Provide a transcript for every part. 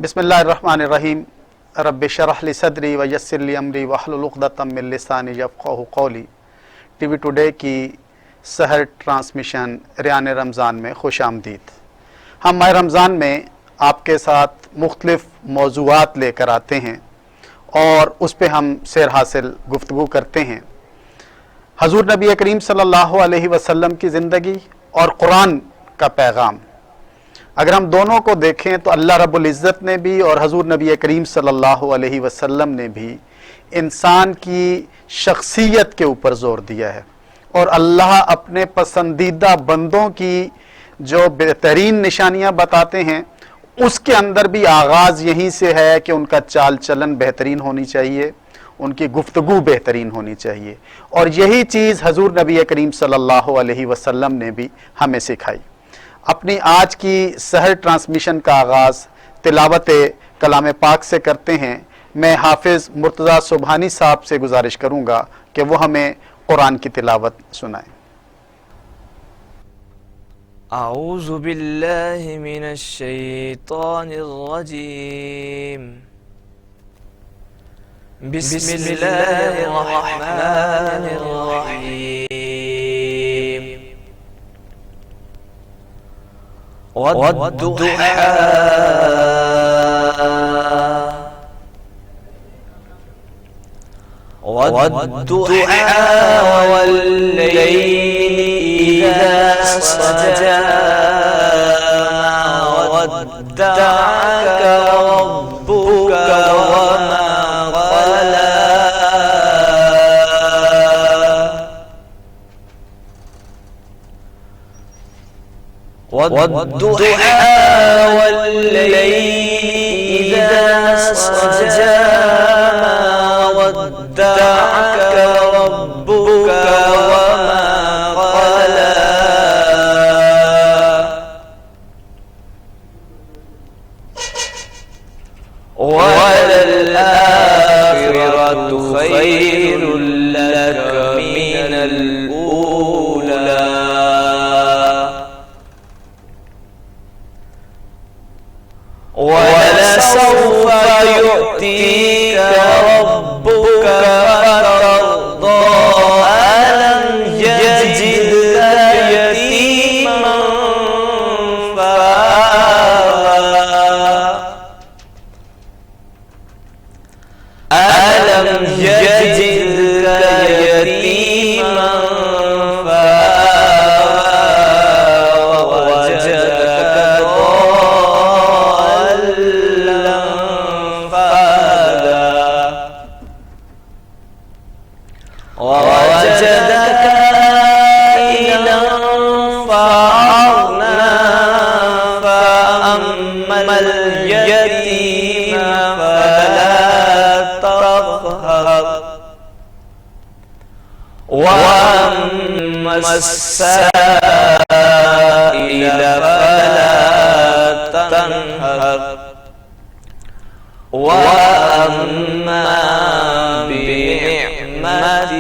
بسم اللہ الرحمن الرحیم رب اشرح لی صدری ویسر لی امری واحلل عقدۃ من لسانی یفقہوا قولی۔ ٹی وی ٹوڈے کی سحر ٹرانسمیشن ریان رمضان میں خوش آمدید۔ ہم ماہ رمضان میں آپ کے ساتھ مختلف موضوعات لے کر آتے ہیں اور اس پہ ہم سیر حاصل گفتگو کرتے ہیں۔ حضور نبی کریم صلی اللہ علیہ وسلم کی زندگی اور قرآن کا پیغام، اگر ہم دونوں کو دیکھیں تو اللہ رب العزت نے بھی اور حضور نبی کریم صلی اللہ علیہ وسلم نے بھی انسان کی شخصیت کے اوپر زور دیا ہے، اور اللہ اپنے پسندیدہ بندوں کی جو بہترین نشانیاں بتاتے ہیں اس کے اندر بھی آغاز یہیں سے ہے کہ ان کا چال چلن بہترین ہونی چاہیے، ان کی گفتگو بہترین ہونی چاہیے، اور یہی چیز حضور نبی کریم صلی اللہ علیہ وسلم نے بھی ہمیں سکھائی۔ اپنی آج کی سحر ٹرانسمیشن کا آغاز تلاوت کلام پاک سے کرتے ہیں۔ میں حافظ مرتضیٰ سبحانی صاحب سے گزارش کروں گا کہ وہ ہمیں قرآن کی تلاوت سنائیں۔ اعوذ باللہ من الشیطان الرجیم، بسم اللہ الرحمن الرحیم۔ والضحى والليل إذا سجى ما ودعك ربك وما قلى والضحى والليل إذا سجى ما ودعك ربك وما قلى وللآخرة خير لك من الأولى ولسوف يؤتيك ربك فترضى ألم يجدك يتيما فآوى ألم يجدك يتيما فآوى ووجدك ضالا فهدى ووجدك عائلا فأغنى فأما اليتيم فلا تقهر وأما السائل فلا تنهر وأما بنعمة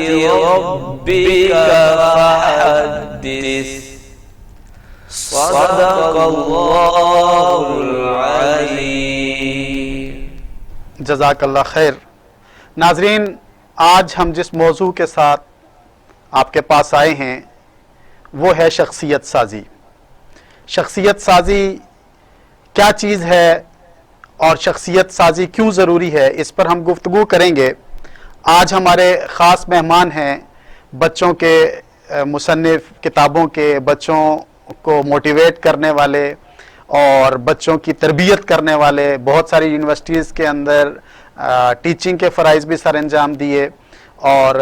ربك فحدث صدق اللہ العظیم۔ جزاک اللہ خیر۔ ناظرین، آج ہم جس موضوع کے ساتھ آپ کے پاس آئے ہیں وہ ہے شخصیت سازی۔ شخصیت سازی کیا چیز ہے اور شخصیت سازی کیوں ضروری ہے، اس پر ہم گفتگو کریں گے۔ آج ہمارے خاص مہمان ہیں بچوں کے مصنف، کتابوں کے، بچوں کو موٹیویٹ کرنے والے اور بچوں کی تربیت کرنے والے۔ بہت ساری یونیورسٹیز کے اندر ٹیچنگ کے فرائض بھی سر انجام دیے، اور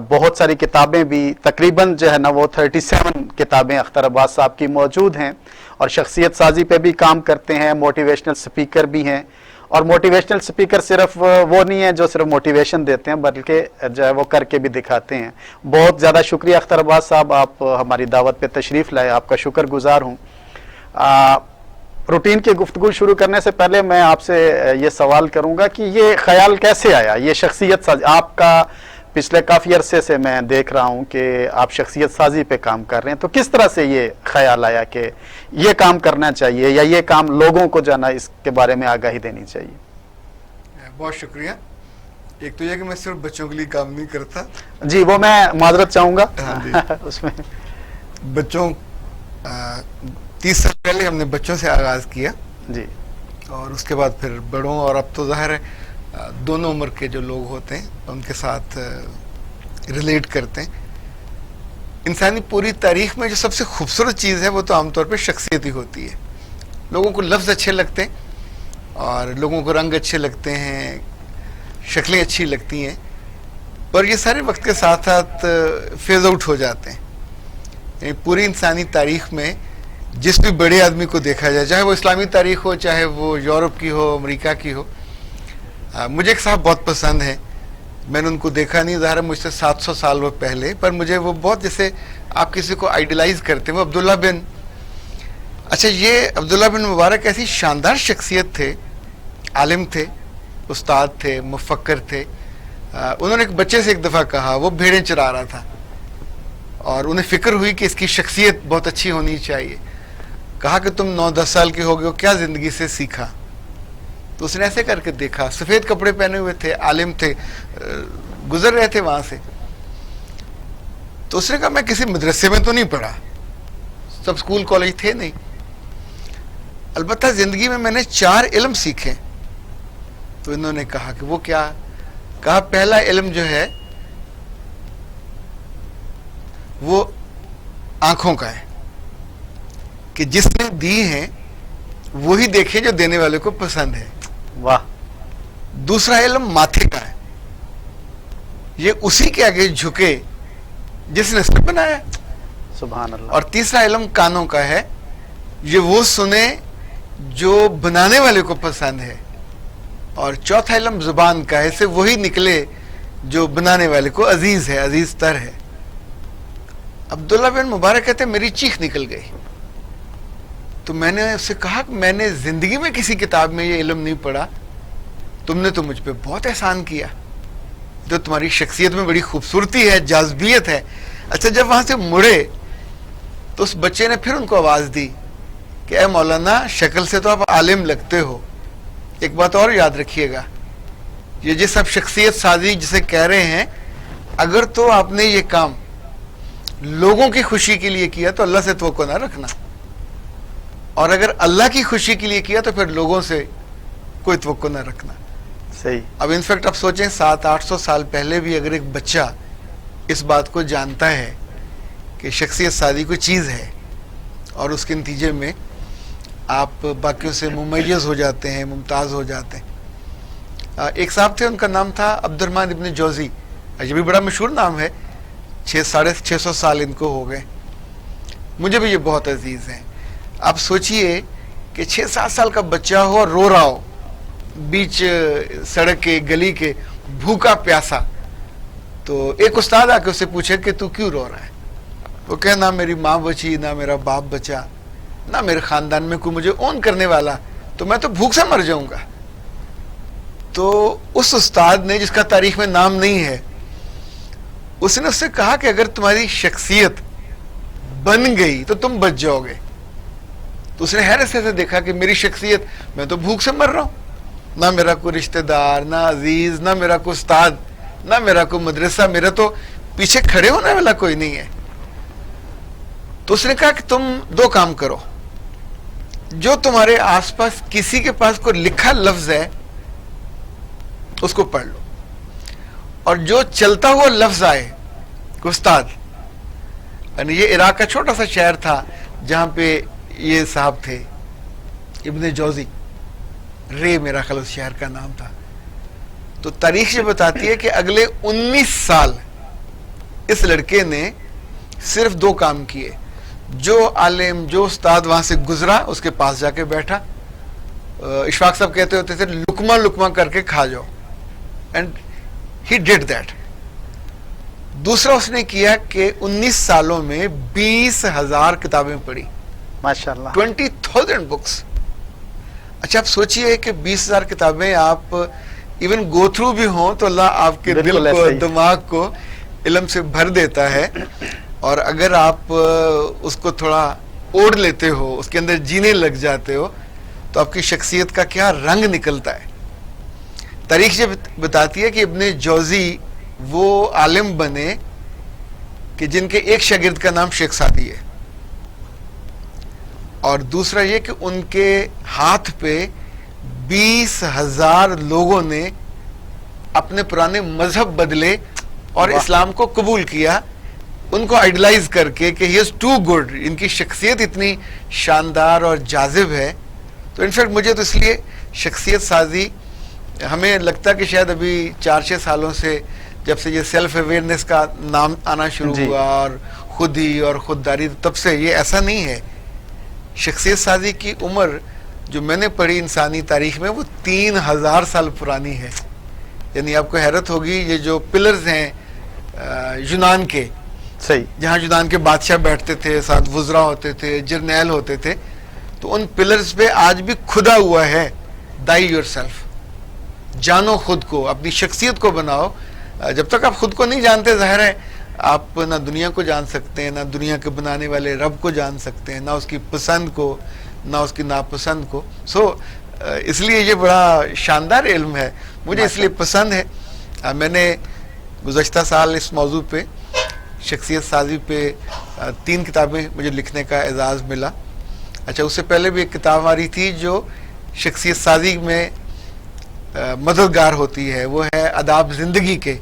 بہت ساری کتابیں بھی تقریباً جو ہے نا وہ 37 کتابیں اختر عباس صاحب کی موجود ہیں، اور شخصیت سازی پہ بھی کام کرتے ہیں، موٹیویشنل سپیکر بھی ہیں۔ اور موٹیویشنل سپیکر صرف وہ نہیں ہیں جو صرف موٹیویشن دیتے ہیں، بلکہ جو ہے وہ کر کے بھی دکھاتے ہیں۔ بہت زیادہ شکریہ اختر عباس صاحب، آپ ہماری دعوت پہ تشریف لائے، آپ کا شکر گزار ہوں۔ روٹین کی گفتگو شروع کرنے سے پہلے میں آپ سے یہ سوال کروں گا کہ یہ خیال کیسے آیا، یہ شخصیت سازی آپ کا پچھلے کافی عرصے سے میں دیکھ رہا ہوں کہ آپ شخصیت سازی پہ کام کر رہے ہیں، تو کس طرح سے یہ خیال آیا کہ یہ کام کرنا چاہیے یا یہ کام لوگوں کو جو ہے نا اس کے بارے میں آگاہی دینی چاہیے؟ بہت شکریہ. ایک تو یہ کہ میں صرف بچوں کے لیے کام نہیں کرتا. جی وہ میں معذرت چاہوں گا ہاں جی. اس میں بچوں 30 سال پہلے ہم نے بچوں سے آغاز کیا جی اور اس کے بعد پھر بڑوں، اور اب تو ظاہر ہے دونوں عمر کے جو لوگ ہوتے ہیں ان کے ساتھ ریلیٹ کرتے ہیں. انسانی پوری تاریخ میں جو سب سے خوبصورت چیز ہے وہ تو عام طور پہ شخصیت ہی ہوتی ہے. لوگوں کو لفظ اچھے لگتے ہیں اور لوگوں کو رنگ اچھے لگتے ہیں، شکلیں اچھی لگتی ہیں، پر یہ سارے وقت کے ساتھ ساتھ فیز آؤٹ ہو جاتے ہیں. یعنی پوری انسانی تاریخ میں جس بھی بڑے آدمی کو دیکھا جائے، چاہے وہ اسلامی تاریخ ہو، چاہے وہ یورپ کی ہو، امریکہ کی ہو، مجھے ایک صاحب بہت پسند ہیں. میں نے ان کو دیکھا نہیں، ظاہر ہے مجھ سے 700 سال وہ پہلے، پر مجھے وہ بہت، جیسے آپ کسی کو آئیڈیلائز کرتے ہیں، وہ عبداللہ بن، اچھا یہ عبداللہ بن مبارک ایسی شاندار شخصیت تھے، عالم تھے، استاد تھے، مفکر تھے. انہوں نے ایک بچے سے ایک دفعہ کہا، وہ بھیڑیں چرا رہا تھا اور انہیں فکر ہوئی کہ اس کی شخصیت بہت اچھی ہونی چاہیے. کہا کہ تم 9-10 سال کے ہو گئے ہو، کیا زندگی سے سیکھا؟ تو اس نے ایسے کر کے دیکھا، سفید کپڑے پہنے ہوئے تھے، عالم تھے، گزر رہے تھے وہاں سے. تو اس نے کہا میں کسی مدرسے میں تو نہیں پڑھا، سب اسکول کالج تھے نہیں، البتہ زندگی میں میں نے 4 علم سیکھے. تو انہوں نے کہا کہ وہ کیا؟ کہا پہلا علم جو ہے وہ آنکھوں کا ہے کہ جس نے دی ہیں وہی دیکھے جو دینے والے کو پسند ہے. واہ. دوسرا علم ماتھے کا ہے، یہ اسی کے آگے جھکے جس نے اس کو بنایا. سبحان اللہ. اور تیسرا علم کانوں کا ہے، یہ وہ سنے جو بنانے والے کو پسند ہے. اور چوتھا علم زبان کا ہے، سے وہی نکلے جو بنانے والے کو عزیز ہے، عزیز تر ہے. عبداللہ بن مبارک کہتے میری چیخ نکل گئی. تو میں نے اس سے کہا کہ میں نے زندگی میں کسی کتاب میں یہ علم نہیں پڑھا، تم نے تو مجھ پہ بہت احسان کیا، جو تمہاری شخصیت میں بڑی خوبصورتی ہے، جاذبیت ہے. اچھا جب وہاں سے مڑے تو اس بچے نے پھر ان کو آواز دی کہ اے مولانا، شکل سے تو آپ عالم لگتے ہو، ایک بات اور یاد رکھیے گا، یہ جس آپ شخصیت سازی جسے کہہ رہے ہیں، اگر تو آپ نے یہ کام لوگوں کی خوشی کے لیے کیا تو اللہ سے توقع نہ رکھنا، اور اگر اللہ کی خوشی کے لیے کیا تو پھر لوگوں سے کوئی توقع نہ رکھنا. صحیح. اب انفیکٹ آپ سوچیں 700-800 سال پہلے بھی اگر ایک بچہ اس بات کو جانتا ہے کہ شخصیت سازی کوئی چیز ہے اور اس کے نتیجے میں آپ باقیوں سے ممیز ہو جاتے ہیں، ممتاز ہو جاتے ہیں. ایک صاحب تھے، ان کا نام تھا عبد الرحمن ابن جوزی، یہ بھی بڑا مشہور نام ہے، 600 سال ان کو ہو گئے. مجھے بھی یہ بہت عزیز ہیں. آپ سوچئے کہ 6-7 سال کا بچہ ہو اور رو رہا ہو بیچ سڑک کے، گلی کے، بھوکا پیاسا، تو ایک استاد آ کے اسے پوچھے کہ تو کیوں رو رہا ہے؟ وہ کہے نہ میری ماں بچی، نہ میرا باپ بچا، نہ میرے خاندان میں کوئی مجھے اون کرنے والا، تو میں تو بھوک سے مر جاؤں گا. تو اس استاد نے، جس کا تاریخ میں نام نہیں ہے، اس نے اس سے کہا کہ اگر تمہاری شخصیت بن گئی تو تم بچ جاؤ گے. تو اس نے حیرت سے دیکھا کہ میری شخصیت، میں تو بھوک سے مر رہا ہوں، نہ میرا کوئی رشتہ دار، نہ عزیز، نہ میرا کوئی استاد، نہ میرا کوئی مدرسہ، میرا تو پیچھے کھڑے ہونے والا کوئی نہیں ہے. تو اس نے کہا کہ تم 2 کام کرو، جو تمہارے آس پاس کسی کے پاس کوئی لکھا لفظ ہے اس کو پڑھ لو، اور جو چلتا ہوا لفظ آئے، استاد، یعنی یہ عراق کا چھوٹا سا شہر تھا جہاں پہ یہ صاحب تھے ابن جوزی، رے میرا خیال اس شہر کا نام تھا. تو تاریخ یہ بتاتی ہے کہ اگلے 19 سال اس لڑکے نے صرف 2 کام کیے. جو عالم، جو استاد وہاں سے گزرا اس کے پاس جا کے بیٹھا. اشفاق صاحب کہتے ہوتے تھے لقمہ لقمہ کر کے کھا جاؤ، اینڈ ہی ڈیڈ دیٹ. دوسرا اس نے کیا کہ 19 سالوں میں 20,000 کتابیں پڑھی، ماشاءاللہ. 20,000 بکس. اچھا آپ سوچئے کہ 20,000 کتابیں آپ ایون گو تھرو بھی ہوں تو اللہ آپ کے بالکل دل کو ایسا ہی۔ دماغ کو علم سے بھر دیتا ہے، اور اگر آپ اس کو تھوڑا اوڑھ لیتے ہو، اس کے اندر جینے لگ جاتے ہو، تو آپ کی شخصیت کا کیا رنگ نکلتا ہے۔ تاریخ یہ بتاتی ہے کہ ابن جوزی وہ عالم بنے کہ جن کے ایک شاگرد کا نام شیخ سعدی ہے، اور دوسرا یہ کہ ان کے ہاتھ پہ 20,000 لوگوں نے اپنے پرانے مذہب بدلے اور اسلام کو قبول کیا، ان کو آئیڈلائز کر کے کہ ہی از ٹو گڈ، ان کی شخصیت اتنی شاندار اور جاذب ہے۔ تو انفیکٹ مجھے تو اس لیے شخصیت سازی، ہمیں لگتا ہے کہ شاید ابھی 4-6 سالوں سے جب سے یہ سیلف اویئرنیس کا نام آنا شروع جی۔ ہوا اور خود ہی اور خودداری، تب سے یہ ایسا نہیں ہے۔ شخصیت سازی کی عمر جو میں نے پڑھی انسانی تاریخ میں وہ 3,000 سال پرانی ہے۔ یعنی آپ کو حیرت ہوگی، یہ جو پلرز ہیں یونان کے، صحیح، جہاں یونان کے بادشاہ بیٹھتے تھے، ساتھ وزراء ہوتے تھے، جرنیل ہوتے تھے، تو ان پلرز پہ آج بھی کھدا ہوا ہے دائی یور سیلف، جانو خود کو، اپنی شخصیت کو بناؤ۔ جب تک آپ خود کو نہیں جانتے، ظاہر ہے آپ نہ دنیا کو جان سکتے ہیں، نہ دنیا کے بنانے والے رب کو جان سکتے ہیں، نہ اس کی پسند کو، نہ اس کی ناپسند کو۔ اس لیے یہ بڑا شاندار علم ہے، مجھے اس لیے پسند ہے۔ میں نے گزشتہ سال اس موضوع پہ، شخصیت سازی پہ 3 کتابیں مجھے لکھنے کا اعزاز ملا۔ اچھا، اس سے پہلے بھی ایک کتاب آ رہی تھی جو شخصیت سازی میں مددگار ہوتی ہے، وہ ہے آداب زندگی کے،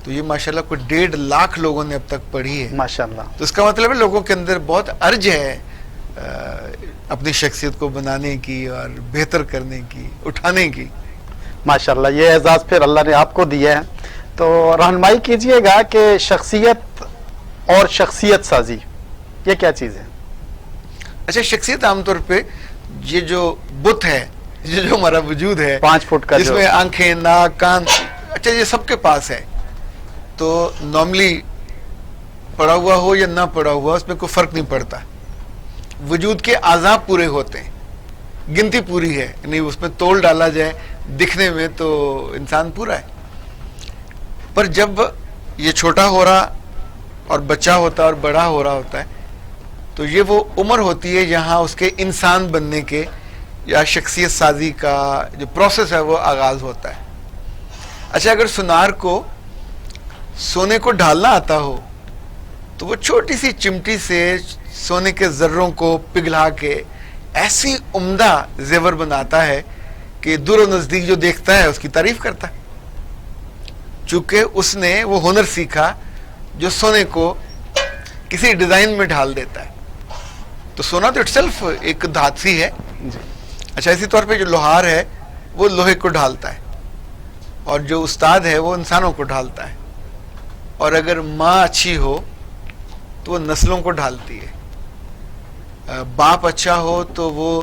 تو یہ ماشاءاللہ کوئی 1.5 لاکھ لوگوں نے اب تک پڑھی ہے۔ ماشاءاللہ۔ تو اس کا مطلب ہے لوگوں کے اندر بہت ارج ہے اپنی شخصیت کو بنانے کی اور بہتر کرنے کی، اٹھانے کی۔ ماشاءاللہ، یہ اعزاز پھر اللہ نے آپ کو دیا ہے، تو رہنمائی کیجئے گا کہ شخصیت اور شخصیت سازی یہ کیا چیز ہے؟ اچھا، شخصیت عام طور پہ یہ جو بت ہے، یہ جو ہمارا وجود ہے 5 فٹ کا جس جو میں آنکھیں، ناک، کان، اچھا یہ سب کے پاس ہے، تو نارملی پڑا ہوا ہو یا نہ پڑا ہوا اس میں کوئی فرق نہیں پڑتا، وجود کے اعضاء پورے ہوتے ہیں، گنتی پوری ہے، یعنی اس میں تول ڈالا جائے دکھنے میں تو انسان پورا ہے۔ پر جب یہ چھوٹا ہو رہا اور بچہ ہوتا ہے اور بڑا ہو رہا ہوتا ہے، تو یہ وہ عمر ہوتی ہے یہاں اس کے انسان بننے کے یا شخصیت سازی کا جو پروسیس ہے وہ آغاز ہوتا ہے۔ اچھا، اگر سونار کو سونے کو ڈھالنا آتا ہو تو وہ چھوٹی سی چمٹی سے سونے کے ذروں کو پگھلا کے ایسی عمدہ زیور بناتا ہے کہ دور و نزدیک جو دیکھتا ہے اس کی تعریف کرتا ہے، چونکہ اس نے وہ ہنر سیکھا جو سونے کو کسی ڈیزائن میں ڈھال دیتا ہے۔ تو سونا تو اٹسیلف ایک دھاتسی ہے۔ جی، اچھا، اسی طور پہ جو لوہار ہے وہ لوہے کو ڈھالتا ہے، اور جو استاد ہے وہ انسانوں کو ڈھالتا ہے، اور اگر ماں اچھی ہو تو وہ نسلوں کو ڈھالتی ہے، باپ اچھا ہو تو وہ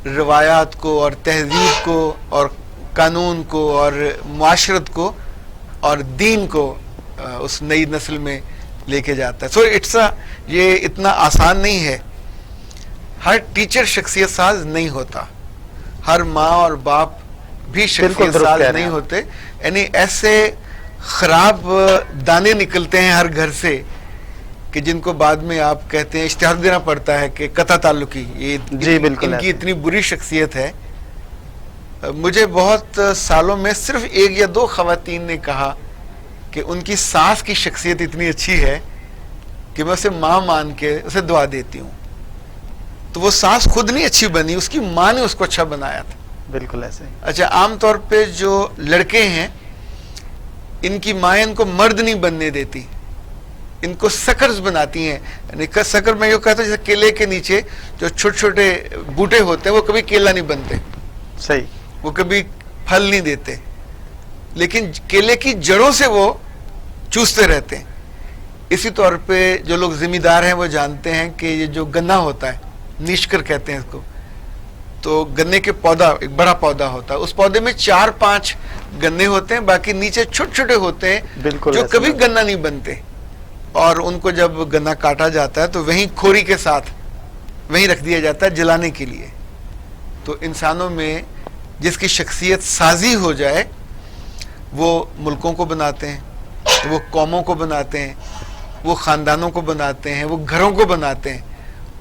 روایات کو اور تہذیب کو اور قانون کو اور معاشرت کو اور دین کو اس نئی نسل میں لے کے جاتا ہے۔ یہ اتنا آسان نہیں ہے، ہر ٹیچر شخصیت ساز نہیں ہوتا، ہر ماں اور باپ بھی شخصیت ساز نہیں ہوتے، یعنی ایسے خراب دانے نکلتے ہیں ہر گھر سے کہ جن کو بعد میں آپ کہتے ہیں اشتہار دینا پڑتا ہے کہ قطع تعلقی، یہ جی بالکل، ان کی اتنی بری شخصیت ہے۔ مجھے بہت سالوں میں صرف 1 یا 2 خواتین نے کہا کہ ان کی ساس کی شخصیت اتنی اچھی ہے کہ میں اسے ماں مان کے اسے دعا دیتی ہوں۔ تو وہ ساس خود نہیں اچھی بنی، اس کی ماں نے اس کو اچھا بنایا تھا۔ بالکل ایسے ہی۔ اچھا، عام طور پہ جو لڑکے ہیں ان کی مائیں ان کو مرد نہیں بننے دیتی، ان کو سکرز بناتی ہیں، یعنی سکر میں یہ کہتا ہوں جیسے کیلے کے نیچے جو چھوٹے چھوٹے بوٹے ہوتے ہیں وہ کبھی کیلا نہیں بنتے، صحیح، وہ کبھی پھل نہیں دیتے، لیکن کیلے کی جڑوں سے وہ چوستے رہتے ہیں۔ اسی طور پہ جو لوگ ذمہ دار ہیں وہ جانتے ہیں کہ یہ جو گنا ہوتا ہے، نیشکر کہتے ہیں اس کو، تو گنے کے پودا، ایک بڑا پودا ہوتا ہے، اس پودے میں 4-5 گنے ہوتے ہیں، باقی نیچے چھوٹے چھوٹے ہوتے ہیں جو کبھی گنا نہیں بنتے، اور ان کو جب گنا کاٹا جاتا ہے تو وہیں کھوری کے ساتھ وہیں رکھ دیا جاتا ہے جلانے کے لیے۔ تو انسانوں میں جس کی شخصیت سازی ہو جائے وہ ملکوں کو بناتے ہیں، وہ قوموں کو بناتے ہیں، وہ خاندانوں کو بناتے ہیں، وہ گھروں کو بناتے ہیں،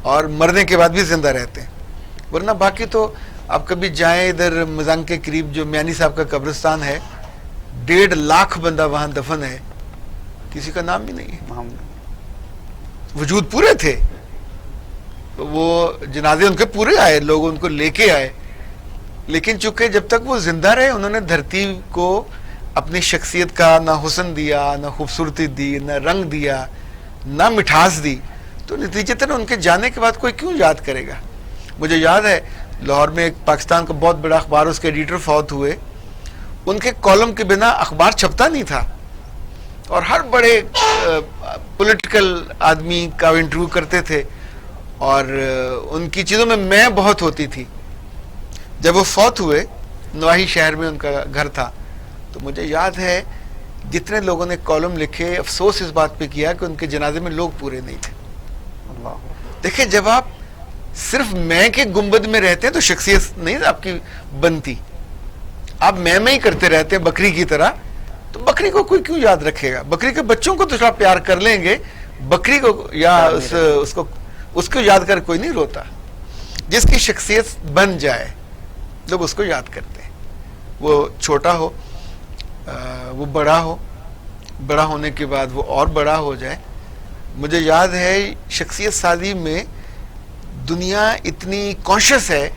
اور مرنے کے بعد بھی زندہ رہتے ہیں. ورنہ باقی تو آپ کبھی جائیں ادھر مزنگ کے قریب جو میانی صاحب کا قبرستان ہے، 1.5 لاکھ بندہ وہاں دفن ہے، کسی کا نام بھی نہیں ہے. وجود پورے تھے، وہ جنازے ان کے پورے آئے، لوگ ان کو لے کے آئے، لیکن چونکہ جب تک وہ زندہ رہے انہوں نے دھرتی کو اپنی شخصیت کا نہ حسن دیا، نہ خوبصورتی دی، نہ رنگ دیا، نہ مٹھاس دی، تو نتیجتاً ان کے جانے کے بعد کوئی کیوں یاد کرے گا. مجھے یاد ہے لاہور میں ایک پاکستان کا بہت بڑا اخبار، اس کے ایڈیٹر فوت ہوئے، ان کے کالم کے بنا اخبار چھپتا نہیں تھا، اور ہر بڑے پولیٹیکل آدمی کا انٹرویو کرتے تھے، اور ان کی چیزوں میں بہت ہوتی تھی. جب وہ فوت ہوئے، نواحی شہر میں ان کا گھر تھا، تو مجھے یاد ہے جتنے لوگوں نے کالم لکھے افسوس اس بات پہ کیا کہ ان کے جنازے میں لوگ پورے نہیں تھے. دیکھیں جب آپ صرف میں کے گنبد میں رہتے ہیں تو شخصیت نہیں آپ کی بنتی. آپ میں ہی کرتے رہتے ہیں بکری کی طرح، تو بکری کو کوئی کیوں یاد رکھے گا؟ بکری کے بچوں کو تو تھوڑا پیار کر لیں گے، بکری کو یا اس کو یاد کر کوئی نہیں روتا. جس کی شخصیت بن جائے لوگ اس کو یاد کرتے ہیں، وہ چھوٹا ہو، وہ بڑا ہو، بڑا ہونے کے بعد وہ اور بڑا ہو جائے. مجھے یاد ہے شخصیت سازی میں دنیا اتنی کانشیس ہے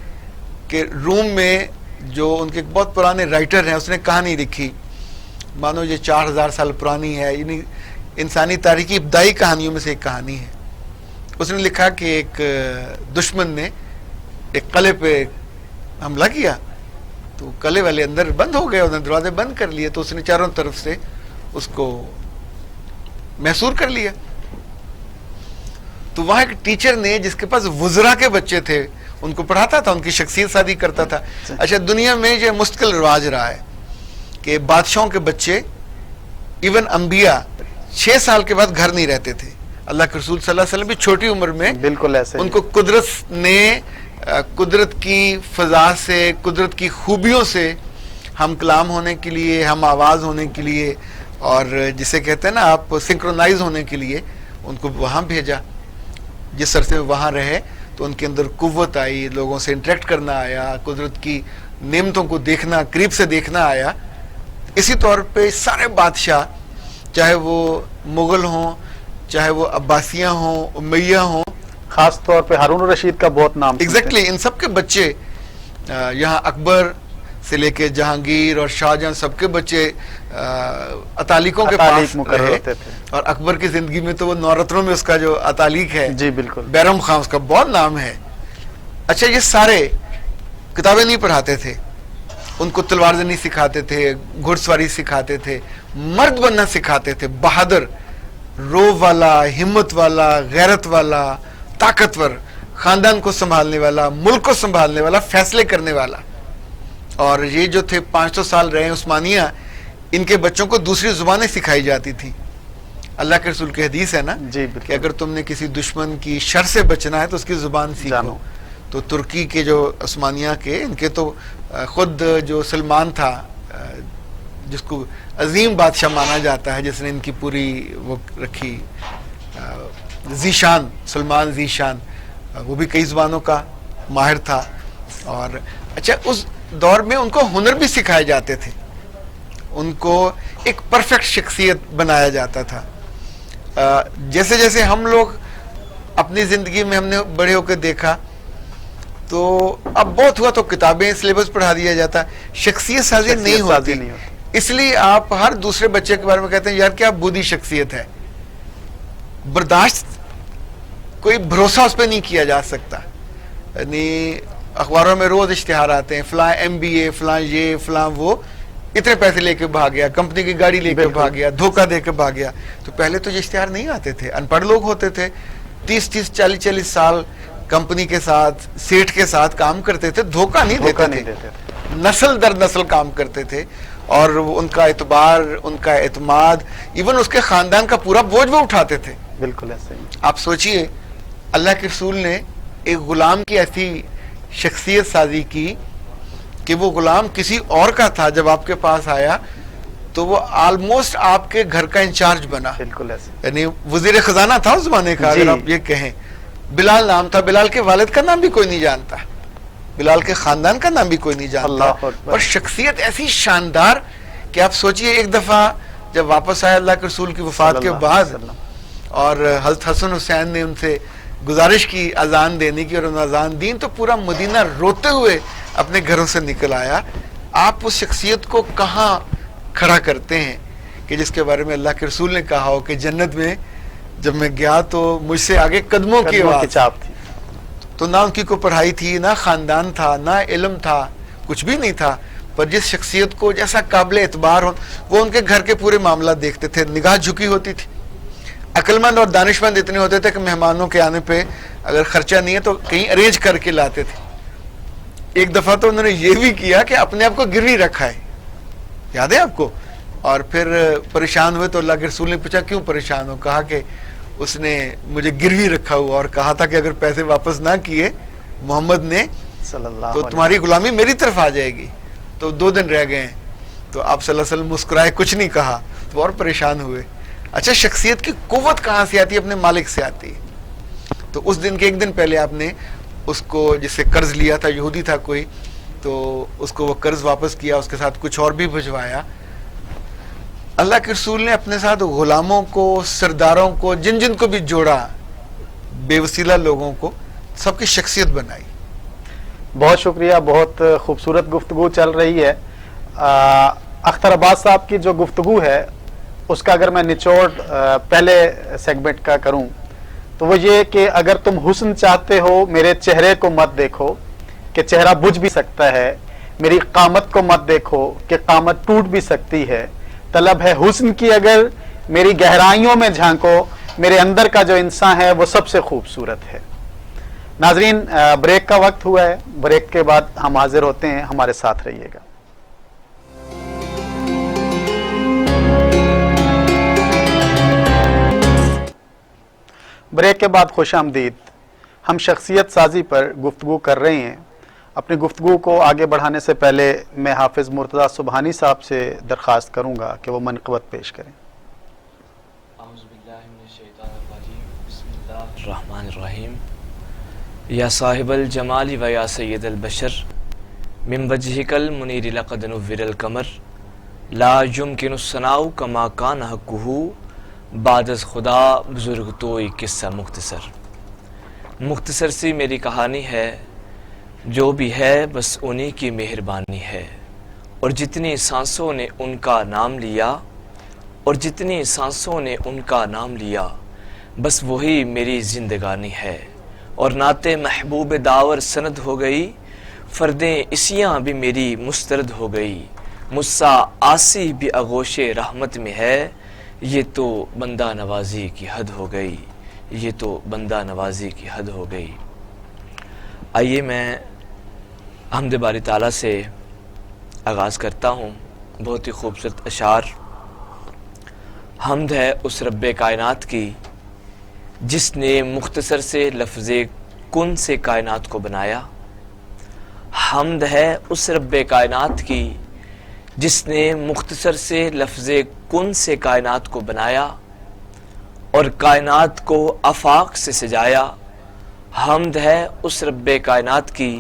کہ روم میں جو ان کے بہت پرانے رائٹر ہیں، اس نے کہانی لکھی، مانو یہ 4000 سال پرانی ہے، یعنی انسانی تاریخ کی ابتدائی کہانیوں میں سے ایک کہانی ہے. اس نے لکھا کہ ایک دشمن نے ایک قلعے پہ حملہ کیا، تو قلعے والے اندر بند ہو گئے، انہوں نے دروازے بند کر لیے، تو اس نے چاروں طرف سے اس کو محصور کر لیا. تو وہاں ایک ٹیچر نے جس کے پاس وزراء کے بچے تھے ان کو پڑھاتا تھا، ان کی شخصیت سازی کرتا تھا. اچھا دنیا میں یہ مستقل رواج رہا ہے کہ بادشاہوں کے بچے، ایون انبیاء 6 سال کے بعد گھر نہیں رہتے تھے. اللہ کے رسول صلی اللہ علیہ وسلم بھی چھوٹی عمر میں بالکل ایسے ان کو قدرت نے قدرت کی فضا سے، قدرت کی خوبیوں سے ہم کلام ہونے کے لیے، ہم آواز ہونے کے لیے، اور جسے کہتے ہیں نا آپ سنکرونائز ہونے کے لیے ان کو وہاں بھیجا. جس عرصے میں وہاں رہے تو ان کے اندر قوت آئی، لوگوں سے انٹریکٹ کرنا آیا، قدرت کی نعمتوں کو دیکھنا، قریب سے دیکھنا آیا. اسی طور پہ سارے بادشاہ، چاہے وہ مغل ہوں، چاہے وہ عباسیہ ہوں، امیہ ہوں، خاص طور پہ ہارون الرشید کا بہت نام ایگزیکٹلی ان سب کے بچے، یہاں اکبر سے لے کے جہانگیر اور شاہجہاں سب کے بچے اتالیکوں کے پاس رہے. اور اکبر کی زندگی میں تو وہ 9 رتنوں میں اس کا جو اتالیک ہے، جی بالکل، بیرم خان، اس کا بہت نام ہے. اچھا یہ سارے کتابیں نہیں پڑھاتے تھے، ان کو تلوار زنی سکھاتے تھے، گھڑ سواری سکھاتے تھے، مرد بننا سکھاتے تھے، بہادر، روب والا، ہمت والا، غیرت والا، طاقتور، خاندان کو سنبھالنے والا، ملک کو سنبھالنے والا، فیصلے کرنے والا. اور یہ جو تھے 500 سال رہے عثمانیہ، ان کے بچوں کو دوسری زبانیں سکھائی جاتی تھی. اللہ کے رسول کی حدیث ہے نا جی کہ اگر تم نے کسی دشمن کی شر سے بچنا ہے تو اس کی زبان سیکھو. تو ترکی کے جو عثمانیہ کے، ان کے تو خود جو سلمان تھا، جس کو عظیم بادشاہ مانا جاتا ہے، جس نے ان کی پوری وہ رکھی، ذیشان، سلمان ذیشان، وہ بھی کئی زبانوں کا ماہر تھا. اور اچھا اس دور میں ان کو ہنر بھی سکھائے جاتے تھے، ان کو ایک پرفیکٹ شخصیت بنایا جاتا تھا. جیسے جیسے ہم لوگ اپنی زندگی میں ہم نے بڑے ہو کے دیکھا، تو اب بہت ہوا تو کتابیں، سلیبس پڑھا دیا جاتا، شخصیت سازی نہیں ہوتی. اس لیے آپ ہر دوسرے بچے کے بارے میں کہتے ہیں یار کیا بودھی شخصیت ہے، برداشت، کوئی بھروسہ اس پہ نہیں کیا جا سکتا. یعنی اخباروں میں روز اشتہار آتے ہیں، فلاں MBA، فلاں یہ، فلاں وہ، اتنے پیسے لے کے بھاگ گیا، کمپنی کی گاڑی لے کے بھاگ گیا، دھوکہ دے کے بھاگ گیا. تو پہلے تو یہ اشتہار نہیں آتے تھے، ان پڑھ لوگ ہوتے تھے، 30-30 40-40 سال کمپنی کے ساتھ، سیٹ کے ساتھ کام کرتے تھے، دھوکہ نہیں دیتے تھے، نسل در نسل کام کرتے تھے، اور ان کا اعتبار، ان کا اعتماد، ایون اس کے خاندان کا پورا بوجھ وہ اٹھاتے تھے. بالکل ایسے ہی. آپ سوچئے اللہ کے رسول نے ایک غلام کی ایسی شخصیت سازی کی کہ وہ غلام کسی اور کا تھا، جب آپ کے پاس آیا تو وہ آلموسٹ آپ کے گھر کا انچارج بنا. بالکل ایسے. یعنی وزیر خزانہ تھا اس زمانے کا, اگر آپ یہ کہیں. بلال نام تھا, بلال کے والد کا نام بھی کوئی نہیں جانتا, بلال کے خاندان کا نام بھی کوئی نہیں جانتا. اور شخصیت ایسی شاندار کہ آپ سوچئے, ایک دفعہ جب واپس آئے اللہ کے رسول کی وفات کے بعد, اور حضرت حسن حسین نے ان سے گزارش کی اذان دینے کی, اور انہوں نے اذان دین, تو پورا مدینہ روتے ہوئے اپنے گھروں سے نکل آیا. آپ اس شخصیت کو کہاں کھڑا کرتے ہیں کہ جس کے بارے میں اللہ کے رسول نے کہا ہو کہ جنت میں جب میں گیا تو مجھ سے آگے قدموں کی چاپ تھی. تو نہ ان کی کوئی پڑھائی تھی, نہ خاندان تھا, نہ علم تھا, کچھ بھی نہیں تھا, پر جس شخصیت کو جیسا قابل اعتبار ہو, وہ ان کے گھر کے پورے معاملات دیکھتے تھے. نگاہ جھکی ہوتی تھی. عقل مند اور دانش مند اتنے ہوتے تھے کہ مہمانوں کے آنے پہ اگر خرچہ نہیں ہے تو کہیں ارینج کر کے لاتے تھے. ایک دفعہ تو انہوں نے یہ بھی کیا کہ اپنے آپ کو گروی رکھا ہے, یاد ہے آپ کو, اور پھر پریشان ہوئے تو اللہ کے رسول نے پوچھا کیوں پریشان ہو, کہا کہ اس نے مجھے گروی رکھا ہوا اور کہا تھا کہ اگر پیسے واپس نہ کیے محمد نے تو تمہاری غلامی میری طرف آ جائے گی. تو 2 دن رہ گئے ہیں, تو آپ صلی اللہ علیہ وسلم مسکرائے, کچھ نہیں کہا, تو اور پریشان ہوئے. اچھا, شخصیت کی قوت کہاں سے آتی ہے؟ اپنے مالک سے آتی ہے. تو اس دن کے 1 دن پہلے آپ نے اس کو جس سے قرض لیا تھا, یہودی تھا کوئی, تو اس کو وہ قرض واپس کیا, اس کے ساتھ کچھ اور بھی بھجوایا. اللہ کے رسول نے اپنے ساتھ غلاموں کو, سرداروں کو, جن جن کو بھی جوڑا, بے وسیلہ لوگوں کو, سب کی شخصیت بنائی. بہت شکریہ, بہت خوبصورت گفتگو چل رہی ہے. اختر عباس صاحب کی جو گفتگو ہے اس کا اگر میں نچوڑ پہلے سیگمنٹ کا کروں تو وہ یہ کہ اگر تم حسن چاہتے ہو میرے چہرے کو مت دیکھو کہ چہرہ بجھ بھی سکتا ہے, میری قامت کو مت دیکھو کہ قامت ٹوٹ بھی سکتی ہے, طلب ہے حسن کی اگر میری گہرائیوں میں جھانکو, میرے اندر کا جو انسان ہے وہ سب سے خوبصورت ہے. ناظرین, بریک کا وقت ہوا ہے, بریک کے بعد ہم حاضر ہوتے ہیں, ہمارے ساتھ رہیے گا. بریک کے بعد خوش آمدید. ہم شخصیت سازی پر گفتگو کر رہے ہیں. اپنی گفتگو کو آگے بڑھانے سے پہلے میں حافظ مرتضیٰ سبحانی صاحب سے درخواست کروں گا کہ وہ منقبت پیش کریں. اعوذ باللہ من الشیطان الرجیم, بسم اللہ الرحمن الرحیم. یا صاحب الجمال و یا سید البشر, من وجہک المنیر لقد نور القمر, لا یمکن الثناء کما کان حقہ, بعد از خدا بزرگ توئی قصہ مختصر. مختصر سی میری کہانی ہے, جو بھی ہے بس انہی کی مہربانی ہے, اور جتنی سانسوں نے ان کا نام لیا, اور جتنی سانسوں نے ان کا نام لیا, بس وہی میری زندگانی ہے. اور نعت محبوب داور سند ہو گئی, فردیں اسیاں بھی میری مسترد ہو گئی, مجھ سا آسی بھی آغوش رحمت میں ہے, یہ تو بندہ نوازی کی حد ہو گئی, یہ تو بندہ نوازی کی حد ہو گئی. آئیے میں حمد باری تعالیٰ سے آغاز کرتا ہوں. بہت ہی خوبصورت اشعار. حمد ہے اس رب کائنات کی جس نے مختصر سے لفظ کن سے کائنات کو بنایا. حمد ہے اس رب کائنات کی جس نے مختصر سے لفظ کن سے کائنات کو بنایا اور کائنات کو آفاق سے سجایا. حمد ہے اس رب کائنات کی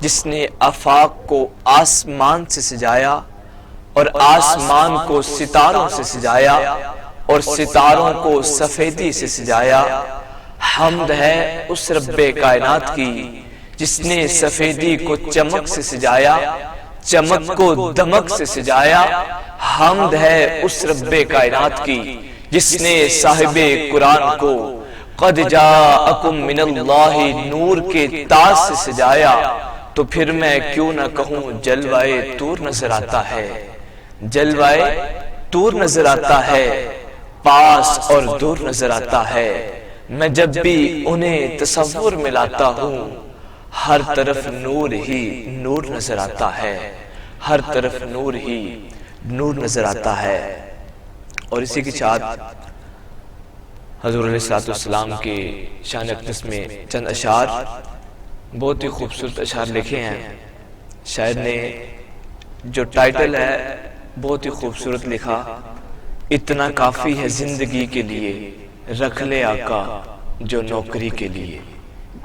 جس نے آفاق کو آسمان سے سجایا اور آسمان کو ستاروں سے سجایا اور ستاروں کو سفیدی سے سجایا. حمد ہے اس رب کائنات کی جس نے سفیدی کو چمک سے سجایا, چمک کو دمک سے سجایا. حمد ہے اس رب کائنات کی جس نے صاحب قرآن کو قد جاءکم من اللہ نور کے تاج سے سجایا. تو پھر میں کیوں نہ کہوں جلوائے طور نظر آتا ہے, جلوائے طور نظر آتا ہے, پاس اور دور نظر آتا ہے. میں جب بھی انہیں تصور میں لاتا ہوں ہر طرف نور ہی نور نظر آتا ہے, ہر طرف نور ہی نور نظر آتا ہے. اور اسی کی چاہت حضور علیہ السلام کے شان اقدس میں چند اشعار, بہت ہی خوبصورت اشعار لکھے ہیں. شاعر نے جو ٹائٹل ہے بہت ہی خوبصورت لکھا، اتنا کافی ہے زندگی کے لیے رکھ لے آقا جو نوکری کے لیے،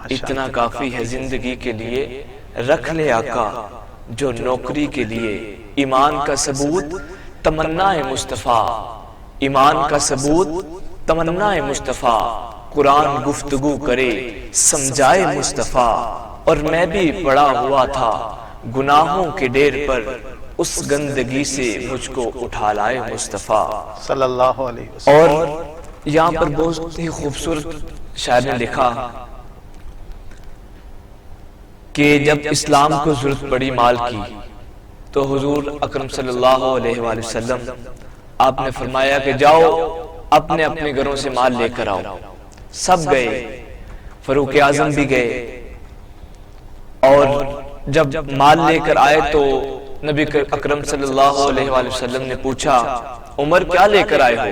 اتنا کافی ہے زندگی کے لیے رکھ لے آقا جو نوکری کے لیے، ایمان کا ثبوت تمنا مصطفیٰ، ایمان کا ثبوت تمنا مصطفیٰ، قرآن گفتگو کرے سمجھائے مصطفیٰ، اور میں بھی پڑا ہوا تھا گناہوں کے ڈیر پر، اس گندگی سے مجھ کو اٹھا لائے مصطفیٰ صلی اللہ علیہ وسلم۔ اور یہاں پر بہت ہی خوبصورت شاعر نے لکھا کہ جب اسلام کو ضرورت پڑی مال کی تو حضور اکرم صلی اللہ علیہ وآلہ وسلم آپ نے فرمایا کہ جاؤ اپنے اپنے گھروں سے مال لے کر آؤ، سب گئے، فاروق اعظم بھی گئے، اور جب مال لے کر آئے تو نبی اکرم صلی اللہ علیہ وآلہ وسلم نے پوچھا عمر کیا لے کر آئے ہو،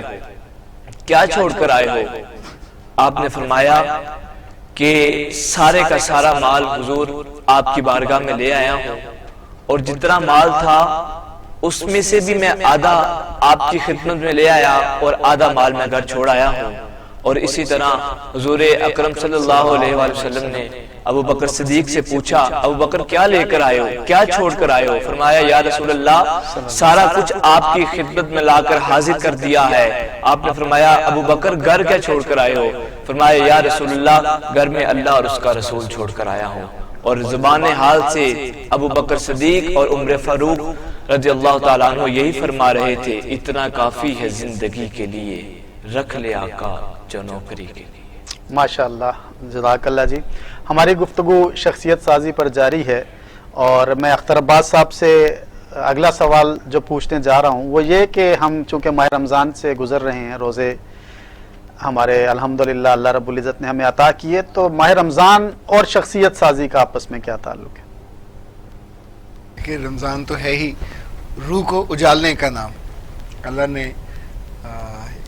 کیا چھوڑ کر آئے ہو؟ آپ نے فرمایا کہ سارے کا سارا مال حضور آپ کی بارگاہ میں لے آیا ہوں، اور جتنا مال تھا اس میں سے بھی میں آدھا آپ کی خدمت میں لے آیا اور آدھا مال میں گھر چھوڑ آیا ہوں۔ اور اسی طرح حضور اکرم صلی اللہ علیہ وآلہ وسلم نے ابو بکر صدیق سے پوچھا ابو بکر کیا لے کر آئے ہو، کیا چھوڑ کر آئے ہو؟ فرمایا یا رسول اللہ سارا کچھ آپ کی خدمت میں لا کر حاضر کر دیا ہے۔ آپ نے فرمایا ابو بکر گھر کیا چھوڑ کر آئے ہو؟ فرمایا یا رسول اللہ گھر میں اللہ اور اس کا رسول چھوڑ کر آیا ہوں۔ اور زبان حال سے ابو بکر صدیق اور عمر فاروق رضی اللہ تعالیٰ عنہ یہی فرما رہے تھے اتنا کافی ہے زندگی کے لیے رکھ لے آقا جو نوکری کے لیے۔ ماشاءاللہ، جزاک اللہ جی۔ ہماری گفتگو شخصیت سازی پر جاری ہے، اور میں اختر عباس صاحب سے اگلا سوال جو پوچھنے جا رہا ہوں وہ یہ کہ ہم چونکہ ماہ رمضان سے گزر رہے ہیں، روزے ہمارے الحمدللہ اللہ رب العزت نے ہمیں عطا کیے، تو ماہ رمضان اور شخصیت سازی کا آپس میں کیا تعلق ہے؟ کہ رمضان تو ہے ہی روح کو اجالنے کا نام، اللہ نے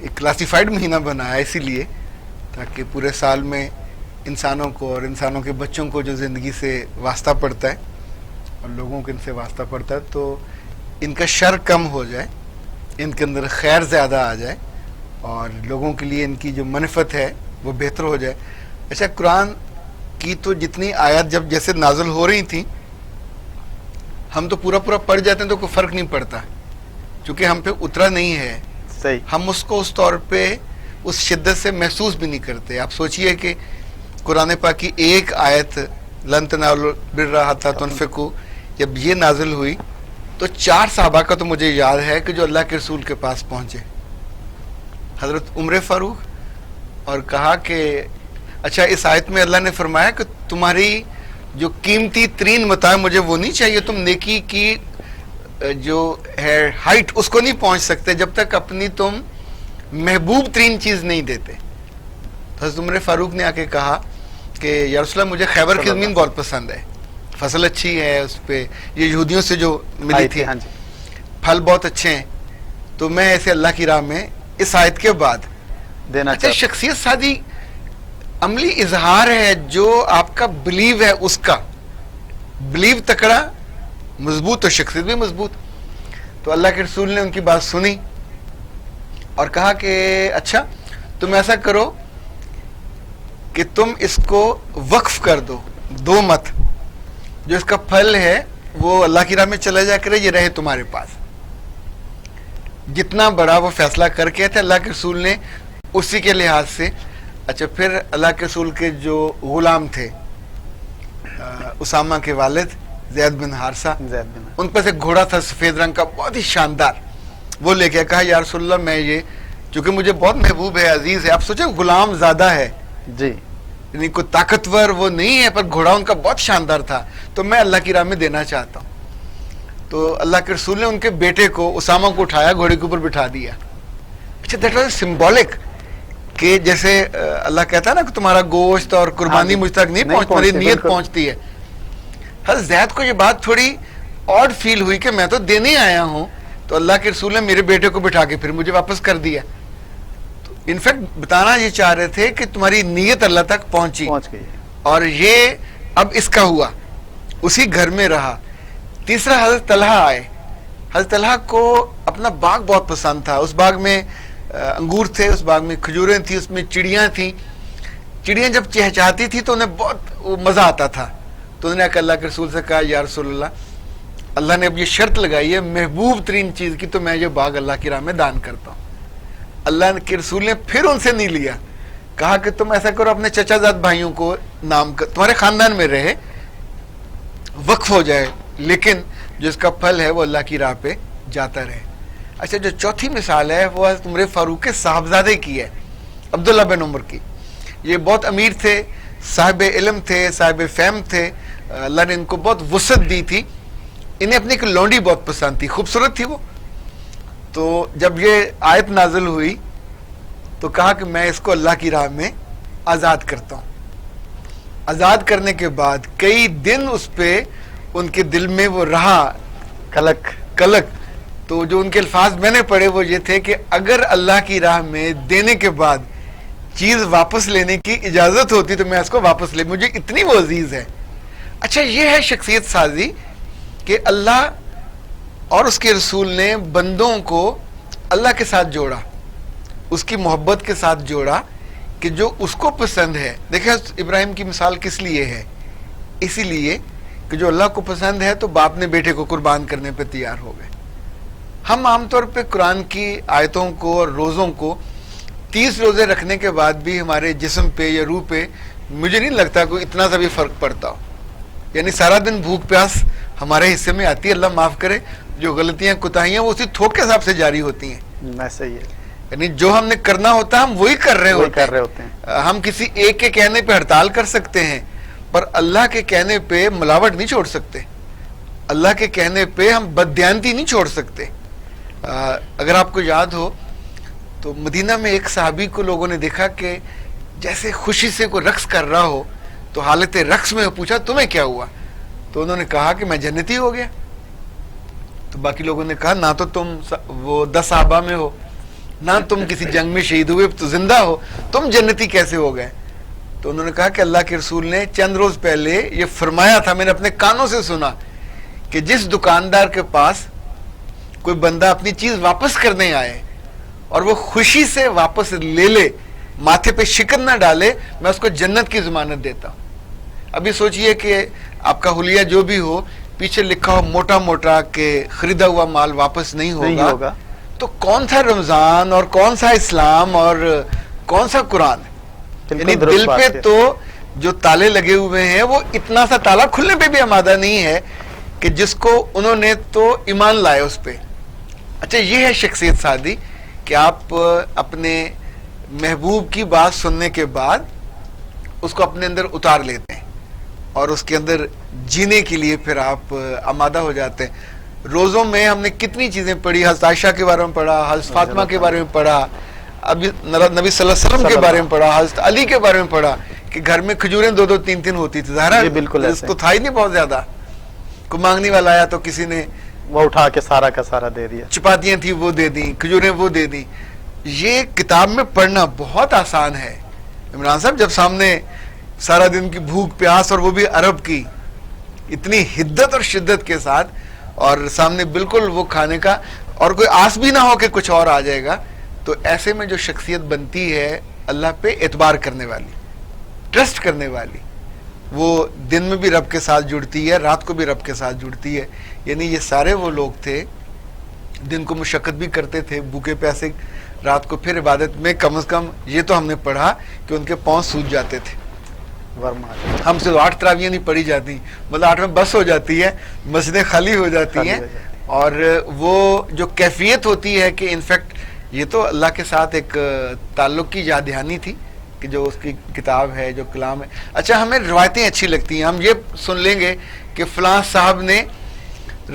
ایک کلاسیفائڈ مہینہ بنایا اسی لیے تاکہ پورے سال میں انسانوں کو اور انسانوں کے بچوں کو جو زندگی سے واسطہ پڑتا ہے اور لوگوں کو ان سے واسطہ پڑتا ہے تو ان کا شر کم ہو جائے، ان کے اندر خیر زیادہ آ جائے، اور لوگوں کے لیے ان کی جو منفعت ہے وہ بہتر ہو جائے۔ اچھا، قرآن کی تو جتنی آیات جب جیسے نازل ہو رہی تھیں ہم تو پورا پڑھ جاتے ہیں تو کوئی فرق نہیں پڑتا، چونکہ ہم پہ اترا نہیں ہے، صحیح، ہم اس کو اس طور پہ اس شدت سے محسوس بھی نہیں کرتے۔ آپ سوچئے کہ قرآن پاک کی ایک آیت لن تنالوا البر حتی تنفقوا جب یہ نازل ہوئی تو 4 صحابہ کا تو مجھے یاد ہے کہ جو اللہ کے رسول کے پاس پہنچے، حضرت عمر فاروق، اور کہا کہ اچھا اس آیت میں اللہ نے فرمایا کہ تمہاری جو قیمتی ترین متاع مجھے وہ نہیں چاہیے، تم نیکی کی جو ہے ہائٹ اس کو نہیں پہنچ سکتے جب تک اپنی تم محبوب ترین چیز نہیں دیتے۔ حضرت عمر فاروق نے آ کے کہا کہ یا رسول اللہ مجھے خیبر کی زمین بہت پسند ہے، فصل اچھی ہے اس پہ، یہ یہودیوں سے جو ملی تھی، پھل بہت اچھے ہیں، تو میں ایسے اللہ کی راہ میں اس آیت کے بعد دینا اچھا شخصیت سادی عملی اظہار ہے جو آپ کا بلیو ہے، اس کا بلیو تکڑا مضبوط تو شخصیت بھی مضبوط۔ تو اللہ کے رسول نے ان کی بات سنی اور کہا کہ اچھا تم ایسا کرو کہ تم اس کو وقف کر دو مت، جو اس کا پھل ہے وہ اللہ کی راہ میں چلا جا کرے، یہ رہے تمہارے پاس۔ جتنا بڑا وہ فیصلہ کر کے تھے اللہ کے رسول نے اسی کے لحاظ سے۔ اچھا پھر اللہ کے رسول کے جو غلام تھے اسامہ کے والد زید بن حارثہ، ان پر سے گھوڑا تھا سفید رنگ کا بہت ہی شاندار، وہ لے کے کہا یا رسول اللہ میں یہ چونکہ مجھے بہت محبوب ہے، عزیز ہے، آپ سوچیں غلام زیادہ ہے جی، یعنی کوئی طاقتور وہ نہیں ہے، پر گھوڑا ان کا بہت شاندار تھا، تو میں اللہ کی راہ میں دینا چاہتا ہوں۔ تو اللہ کے رسول نے ان کے بیٹے کو اسامہ کو اٹھایا، گھوڑے کے اوپر بٹھا دیا۔ اچھا دیٹ واز سمبولک کہ جیسے اللہ کہتا ہے نا کہ تمہارا گوشت اور قربانی مجھ تک نہیں پہنچتی، تمہاری نیت پہنچتی ہے۔ حضرت زید کو یہ بات تھوڑی آڈ فیل ہوئی کہ میں تو دینے آیا ہوں، تو اللہ کے رسول نے میرے بیٹے کو بٹھا کے پھر مجھے واپس کر دیا۔ تو انفیکٹ بتانا یہ چاہ رہے تھے کہ تمہاری نیت اللہ تک پہنچ گئی، اور یہ اب اس کا ہوا، اسی گھر میں رہا۔ تیسرا حضرت طلحہ آئے، حضرت طلحہ کو اپنا باغ بہت پسند تھا. اس باغ میں انگور تھے, اس باغ میں کھجوریں تھیں, اس میں چڑیاں تھیں. چڑیاں جب چہچہاتی تھی تو انہیں بہت مزہ آتا تھا. تو انہوں نے اللہ کے رسول سے کہا, یا رسول اللہ نے اب یہ شرط لگائی ہے محبوب ترین چیز کی, تو میں یہ باغ اللہ کی راہ میں دان کرتا ہوں. اللہ کے رسول نے پھر ان سے نہیں لیا, کہا کہ تم ایسا کرو اپنے چچا زاد بھائیوں کو نام تمہارے خاندان میں رہے, وقف ہو جائے, لیکن جو اس کا پھل ہے وہ اللہ کی راہ پہ جاتا رہے. اچھا, جو چوتھی مثال ہے وہ حضرت عمر فاروق کے صاحبزادے کی ہے, عبداللہ بن عمر کی. یہ بہت امیر تھے, صاحب علم تھے, صاحب فہم تھے, اللہ نے ان کو بہت وسعت دی تھی. انہیں اپنی ایک لونڈی بہت پسند تھی, خوبصورت تھی وہ. تو جب یہ آیت نازل ہوئی تو کہا کہ میں اس کو اللہ کی راہ میں آزاد کرتا ہوں. آزاد کرنے کے بعد کئی دن اس پہ ان کے دل میں وہ رہا کلک. تو جو ان کے الفاظ میں نے پڑھے وہ یہ تھے کہ اگر اللہ کی راہ میں دینے کے بعد چیز واپس لینے کی اجازت ہوتی تو میں اس کو واپس لے, مجھے اتنی وہ عزیز ہے. اچھا, یہ ہے شخصیت سازی کہ اللہ اور اس کے رسول نے بندوں کو اللہ کے ساتھ جوڑا, اس کی محبت کے ساتھ جوڑا کہ جو اس کو پسند ہے. دیکھیں ابراہیم کی مثال کس لیے ہے, اسی لیے کہ جو اللہ کو پسند ہے تو باپ نے بیٹے کو قربان کرنے پہ تیار ہو گئے. ہم عام طور پہ قرآن کی آیتوں کو اور روزوں کو 30 روزے رکھنے کے بعد بھی ہمارے جسم پہ یا روح پہ مجھے نہیں لگتا کوئی اتنا سا بھی فرق پڑتا ہو. یعنی سارا دن بھوک پیاس ہمارے حصے میں آتی ہے, اللہ معاف کرے. جو غلطیاں کوتاہیاں وہ اسی تھوک کے حساب سے جاری ہوتی ہیں. ایسا ہی ہے, یعنی جو ہم نے کرنا ہوتا ہے ہم وہی کر رہے ہوتے ہیں. ہم کسی ایک کے کہنے پہ ہڑتال کر سکتے ہیں, پر اللہ کے کہنے پہ ملاوٹ نہیں چھوڑ سکتے. اللہ کے کہنے پہ ہم بددیانتی نہیں چھوڑ سکتے. اگر آپ کو یاد ہو تو مدینہ میں ایک صحابی کو لوگوں نے دیکھا کہ جیسے خوشی سے کوئی رقص کر رہا ہو, تو حالت رقص میں پوچھا تمہیں کیا ہوا, تو انہوں نے کہا کہ میں جنتی ہو گیا. تو باقی لوگوں نے کہا نہ تو تم وہ 10 صحابہ میں ہو, نہ تم کسی جنگ میں شہید ہوئے تو زندہ ہو, تم جنتی کیسے ہو گئے؟ تو انہوں نے کہا کہ اللہ کے رسول نے چند روز پہلے یہ فرمایا تھا, میں نے اپنے کانوں سے سنا کہ جس دکاندار کے پاس کوئی بندہ اپنی چیز واپس کرنے آئے اور وہ خوشی سے واپس لے لے, ماتھے پہ شکن نہ ڈالے, میں اس کو جنت کی ضمانت دیتا ہوں. ابھی سوچئے کہ آپ کا حلیہ جو بھی ہو, پیچھے لکھا ہو موٹا موٹا کہ خریدا ہوا مال واپس نہیں ہوگا, تو کون سا رمضان اور کون سا اسلام اور کون سا قرآن؟ یعنی دل پہ تو جو تالے لگے ہوئے ہیں وہ اتنا سا تالا کھلنے پہ بھی آمادہ نہیں ہے کہ جس کو انہوں نے تو ایمان لائے اس پہ. اچھا, یہ ہے شخصیت سادی کہ آپ اپنے محبوب کی بات سننے کے بعد اس کو اپنے اندر اتار لیتے ہیں اور اس کے اندر جینے کے لیے پھر آپ آمادہ ہو جاتے ہیں. روزوں میں ہم نے کتنی چیزیں پڑھی, حضرت عائشہ کے بارے میں پڑھا, حضرت فاطمہ کے بارے میں پڑھا, ابھی نبی صلی اللہ علیہ وسلم کے بارے میں پڑھا, حضرت علی کے بارے میں پڑھا کہ گھر میں کھجوریں 2-2 3-3 ہوتی تھی. ظاہر بالکل تو تھا ہی نہیں بہت زیادہ. کوئی مانگنے والا آیا تو کسی نے وہ اٹھا کے سارا کا سارا دے دیا, چپاتیاں تھیں وہ دے دیں, کھجوریں وہ دے دیں. یہ کتاب میں پڑھنا بہت آسان ہے. عمران صاحب جب سامنے سارا دن کی بھوک پیاس اور وہ بھی عرب کی اتنی حدت اور شدت کے ساتھ, اور سامنے بالکل وہ کھانے کا اور کوئی آس بھی نہ ہو کہ کچھ اور آ جائے گا, تو ایسے میں جو شخصیت بنتی ہے اللہ پہ اعتبار کرنے والی, ٹرسٹ کرنے والی, وہ دن میں بھی رب کے ساتھ جڑتی ہے, رات کو بھی رب کے ساتھ جڑتی ہے. یعنی یہ سارے وہ لوگ تھے دن کو مشقت بھی کرتے تھے بھوکے پیاسے, رات کو پھر عبادت میں کم از کم یہ تو ہم نے پڑھا کہ ان کے پاؤں سوج جاتے تھے. ہم سے 8 تراویحیں نہیں پڑھی جاتی, مطلب 8 میں بس ہو جاتی ہے, مسجدیں خالی ہو جاتی ہیں. اور وہ جو کیفیت ہوتی ہے کہ انفیکٹ یہ تو اللہ کے ساتھ ایک تعلق کی یاد دہانی تھی کہ جو اس کی کتاب ہے, جو کلام ہے. اچھا, ہمیں روایتیں اچھی لگتی ہیں, ہم یہ سن لیں گے کہ فلاں صاحب نے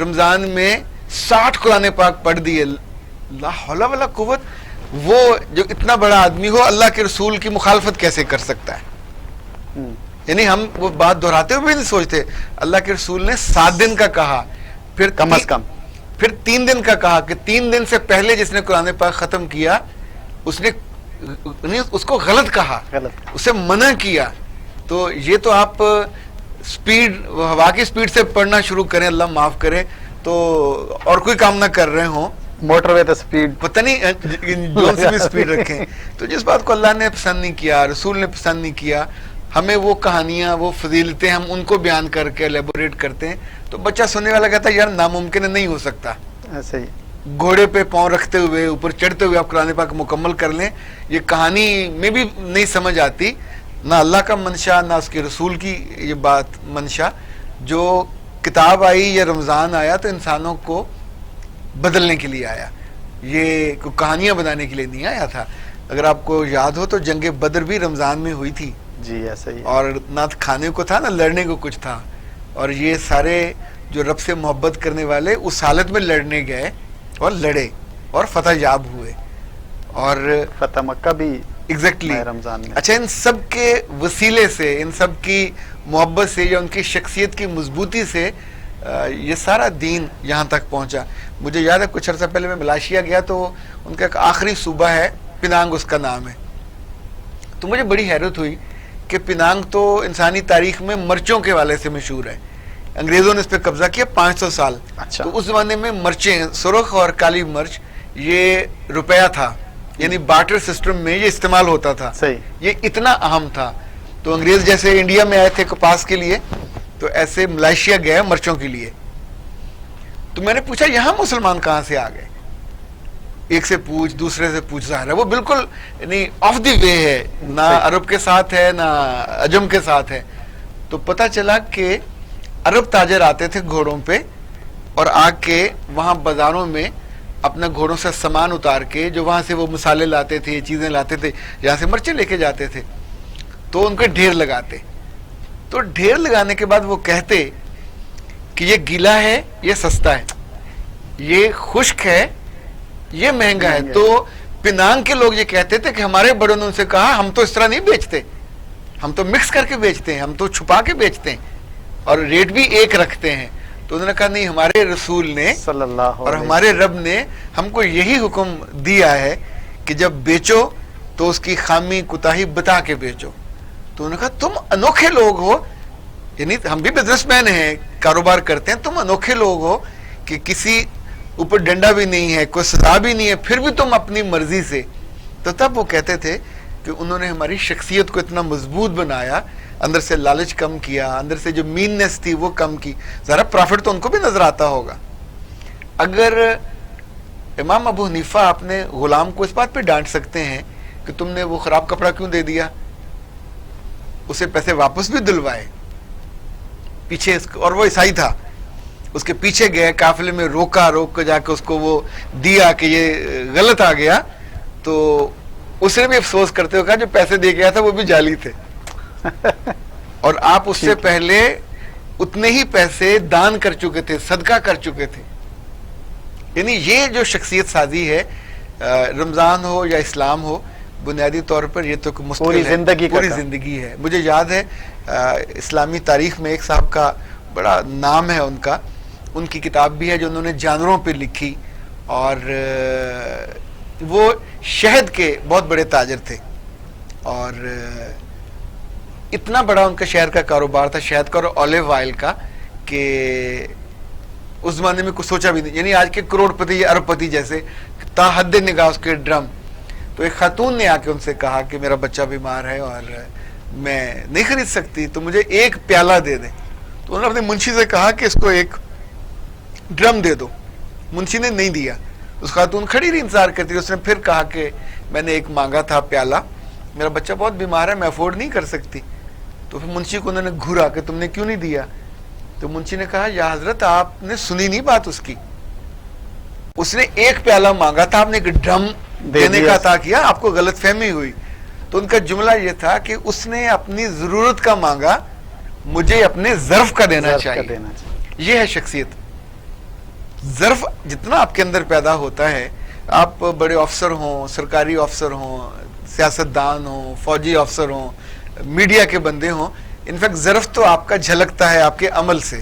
رمضان میں 60 قرآن پاک پڑھ دیے. لا حول ولا قوت, وہ جو اتنا بڑا آدمی ہو اللہ کے رسول کی مخالفت کیسے کر سکتا ہے؟ یعنی ہم وہ بات دہراتے ہوئے بھی نہیں سوچتے. اللہ کے رسول نے 7 دن کا کہا, پھر کم از کم پھر 3 دن کا کہا کہ 3 دن سے پہلے جس نے قرآن پاک ختم کیا اس نے اس کو غلط کہا, اسے منع کیا. تو یہ تو آپ سپیڈ, ہوا کی سپیڈ سے پڑھنا شروع کریں, اللہ معاف کرے, تو اور کوئی کام نہ کر رہے ہوں, موٹر وے تو سپیڈ پتہ نہیں جو سی بھی سپیڈ رکھیں. تو جس بات کو اللہ نے پسند نہیں کیا, رسول نے پسند نہیں کیا, ہمیں وہ کہانیاں, وہ فضیلتیں ہم ان کو بیان کر کے ایلیبوریٹ کرتے ہیں, تو بچہ سننے والا کہتا ہے یار ناممکن ہے, نہیں ہو سکتا. ایسے ہی گھوڑے پہ پاؤں رکھتے ہوئے, اوپر چڑھتے ہوئے آپ قرآن پاک مکمل کر لیں, یہ کہانی میں بھی نہیں سمجھ آتی, نہ اللہ کا منشا نہ اس کے رسول کی یہ بات منشا. جو کتاب آئی یا رمضان آیا تو انسانوں کو بدلنے کے لیے آیا, یہ کوئی کہانیاں بنانے کے لیے نہیں آیا تھا. اگر آپ کو یاد ہو تو جنگ بدر بھی رمضان میں ہوئی تھی, جی ایسے ہی. اور نہ کھانے کو تھا نہ لڑنے کو کچھ تھا, اور یہ سارے جو رب سے محبت کرنے والے اس حالت میں لڑنے گئے اور لڑے اور فتح یاب ہوئے. اور فتح مکہ بھی ایگزیکٹلی رمضان میں. اچھا, ان سب کے وسیلے سے, ان سب کی محبت سے یا ان کی شخصیت کی مضبوطی سے یہ سارا دین یہاں تک پہنچا. مجھے یاد ہے کچھ عرصہ پہلے میں ملائیشیا گیا تو ان کا ایک آخری صوبہ ہے پنانگ, اس کا نام ہے. تو مجھے بڑی حیرت ہوئی کہ پنانگ تو انسانی تاریخ میں مرچوں کے والے سے مشہور ہے. انگریزوں نے اس پہ قبضہ کیا 500 سال. اچھا. تو اس زمانے میں مرچیں, سرخ اور کالی مرچ, یہ روپیہ تھا, یعنی بارٹر سسٹم میں یہ استعمال ہوتا تھا. صحیح. یہ اتنا اہم تھا. تو انگریز جیسے انڈیا میں آئے تھے کپاس کے لیے, تو ایسے ملائیشیا گئے مرچوں کے لیے. تو میں نے پوچھا یہاں مسلمان کہاں سے آ گئے, ایک سے پوچھ, دوسرے سے پوچھ, ظاہر ہے وہ بالکل یعنی آف دی وے ہے, نہ عرب کے ساتھ ہے نہ عجم کے ساتھ ہے. تو پتہ چلا کہ عرب تاجر آتے تھے گھوڑوں پہ, اور آ کے وہاں بازاروں میں اپنا گھوڑوں سے سامان اتار کے, جو وہاں سے وہ مسالے لاتے تھے, چیزیں لاتے تھے, یہاں سے مرچیں لے کے جاتے تھے, تو ان کے ڈھیر لگاتے. تو ڈھیر لگانے کے بعد وہ کہتے کہ یہ گیلا ہے, یہ سستا ہے, یہ خشک ہے, یہ مہنگا ہے. تو پنانگ کے لوگ یہ کہتے تھے کہ ہمارے بڑوں نے ان سے کہا ہم تو اس طرح نہیں بیچتے, ہم تو مکس کر کے بیچتے ہیں, ہم تو چھپا کے بیچتے ہیں, اور ریٹ بھی ایک رکھتے ہیں. تو انہوں نے کہا نہیں, ہمارے رسول نے صلی اللہ اور ہمارے رب نے ہم کو یہی حکم دیا ہے کہ جب بیچو تو اس کی خامی کوتاہی بتا کے بیچو. تو انہوں نے کہا تم انوکھے لوگ ہو, یعنی ہم بھی بزنس مین ہیں, کاروبار کرتے ہیں, تم انوکھے لوگ ہو کہ کسی اوپر ڈنڈا بھی نہیں ہے, کوئی سزا بھی نہیں ہے, پھر بھی تم اپنی مرضی سے. تو تب وہ کہتے تھے کہ انہوں نے ہماری شخصیت کو اتنا مضبوط بنایا, اندر سے لالچ کم کیا, اندر سے جو میننس تھی وہ کم کی. ذرا پروفٹ تو ان کو بھی نظر آتا ہوگا. اگر امام ابو حنیفہ اپنے غلام کو اس بات پہ ڈانٹ سکتے ہیں کہ تم نے وہ خراب کپڑا کیوں دے دیا, اسے پیسے واپس بھی دلوائے پیچھے, اور وہ عیسائی تھا, اس کے پیچھے گئے قافلے میں, روک کے جا کے اس کو وہ دیا کہ یہ غلط آ گیا, تو اس نے بھی افسوس کرتے ہوئے کہا جو پیسے دے گیا تھا وہ بھی جعلی تھے, اور آپ اس سے پہلے اتنے ہی پیسے دان کر چکے تھے, صدقہ کر چکے تھے. یعنی یہ جو شخصیت سازی ہے, رمضان ہو یا اسلام ہو, بنیادی طور پر یہ تو پوری زندگی ہے. مجھے یاد ہے اسلامی تاریخ میں ایک صاحب کا بڑا نام ہے ان کا, ان کی کتاب بھی ہے جو انہوں نے جانوروں پہ لکھی, اور وہ شہد کے بہت بڑے تاجر تھے, اور اتنا بڑا ان کا شہر کا کاروبار تھا, شہد کا اور اولیو آئل کا, کہ اس زمانے میں کچھ سوچا بھی نہیں. یعنی آج کے کروڑ پتی یا ارب پتی جیسے تا حد نگاہ اس کے ڈرم. تو ایک خاتون نے آ کے ان سے کہا کہ میرا بچہ بیمار ہے اور میں نہیں خرید سکتی, تو مجھے ایک پیالہ دے دیں. تو انہوں نے اپنے منشی سے کہا کہ اس کو ایک ڈرم دے دو. منشی نے نہیں دیا. اس خاتون کھڑی رہی انتظار کرتی, اس نے پھر کہا کہ میں نے ایک مانگا تھا پیالہ, میرا بچہ بہت بیمار ہے, میں افورڈ نہیں کر سکتی. تو پھر منشی کو انہوں نے گھورا کہ تم نے کیوں نہیں دیا. تو منشی نے کہا یا حضرت آپ نے سنی نہیں بات اس کی, اس نے ایک پیالہ مانگا تھا, آپ نے ایک ڈرم دینے کا عطا کیا, آپ کو غلط فہمی ہوئی. تو ان کا جملہ یہ تھا کہ اس نے اپنی ضرورت کا مانگا, مجھے اپنے ظرف کا دینا چاہیے. یہ ہے شخصیت. ظرف جتنا آپ کے اندر پیدا ہوتا ہے, آپ بڑے افسر ہوں, سرکاری افسر ہوں, سیاستدان ہوں, فوجی افسر ہوں, میڈیا کے بندے ہوں, انفیکٹ ظرف تو آپ کا جھلکتا ہے آپ کے عمل سے,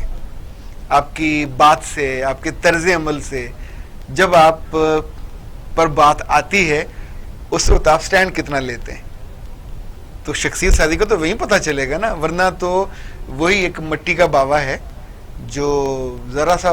آپ کی بات سے, آپ کے طرز عمل سے. جب آپ پر بات آتی ہے اس وقت آپ سٹینڈ کتنا لیتے ہیں. تو شخصیت سازی کو تو وہیں پتہ چلے گا نا, ورنہ تو وہی ایک مٹی کا باوا ہے جو ذرا سا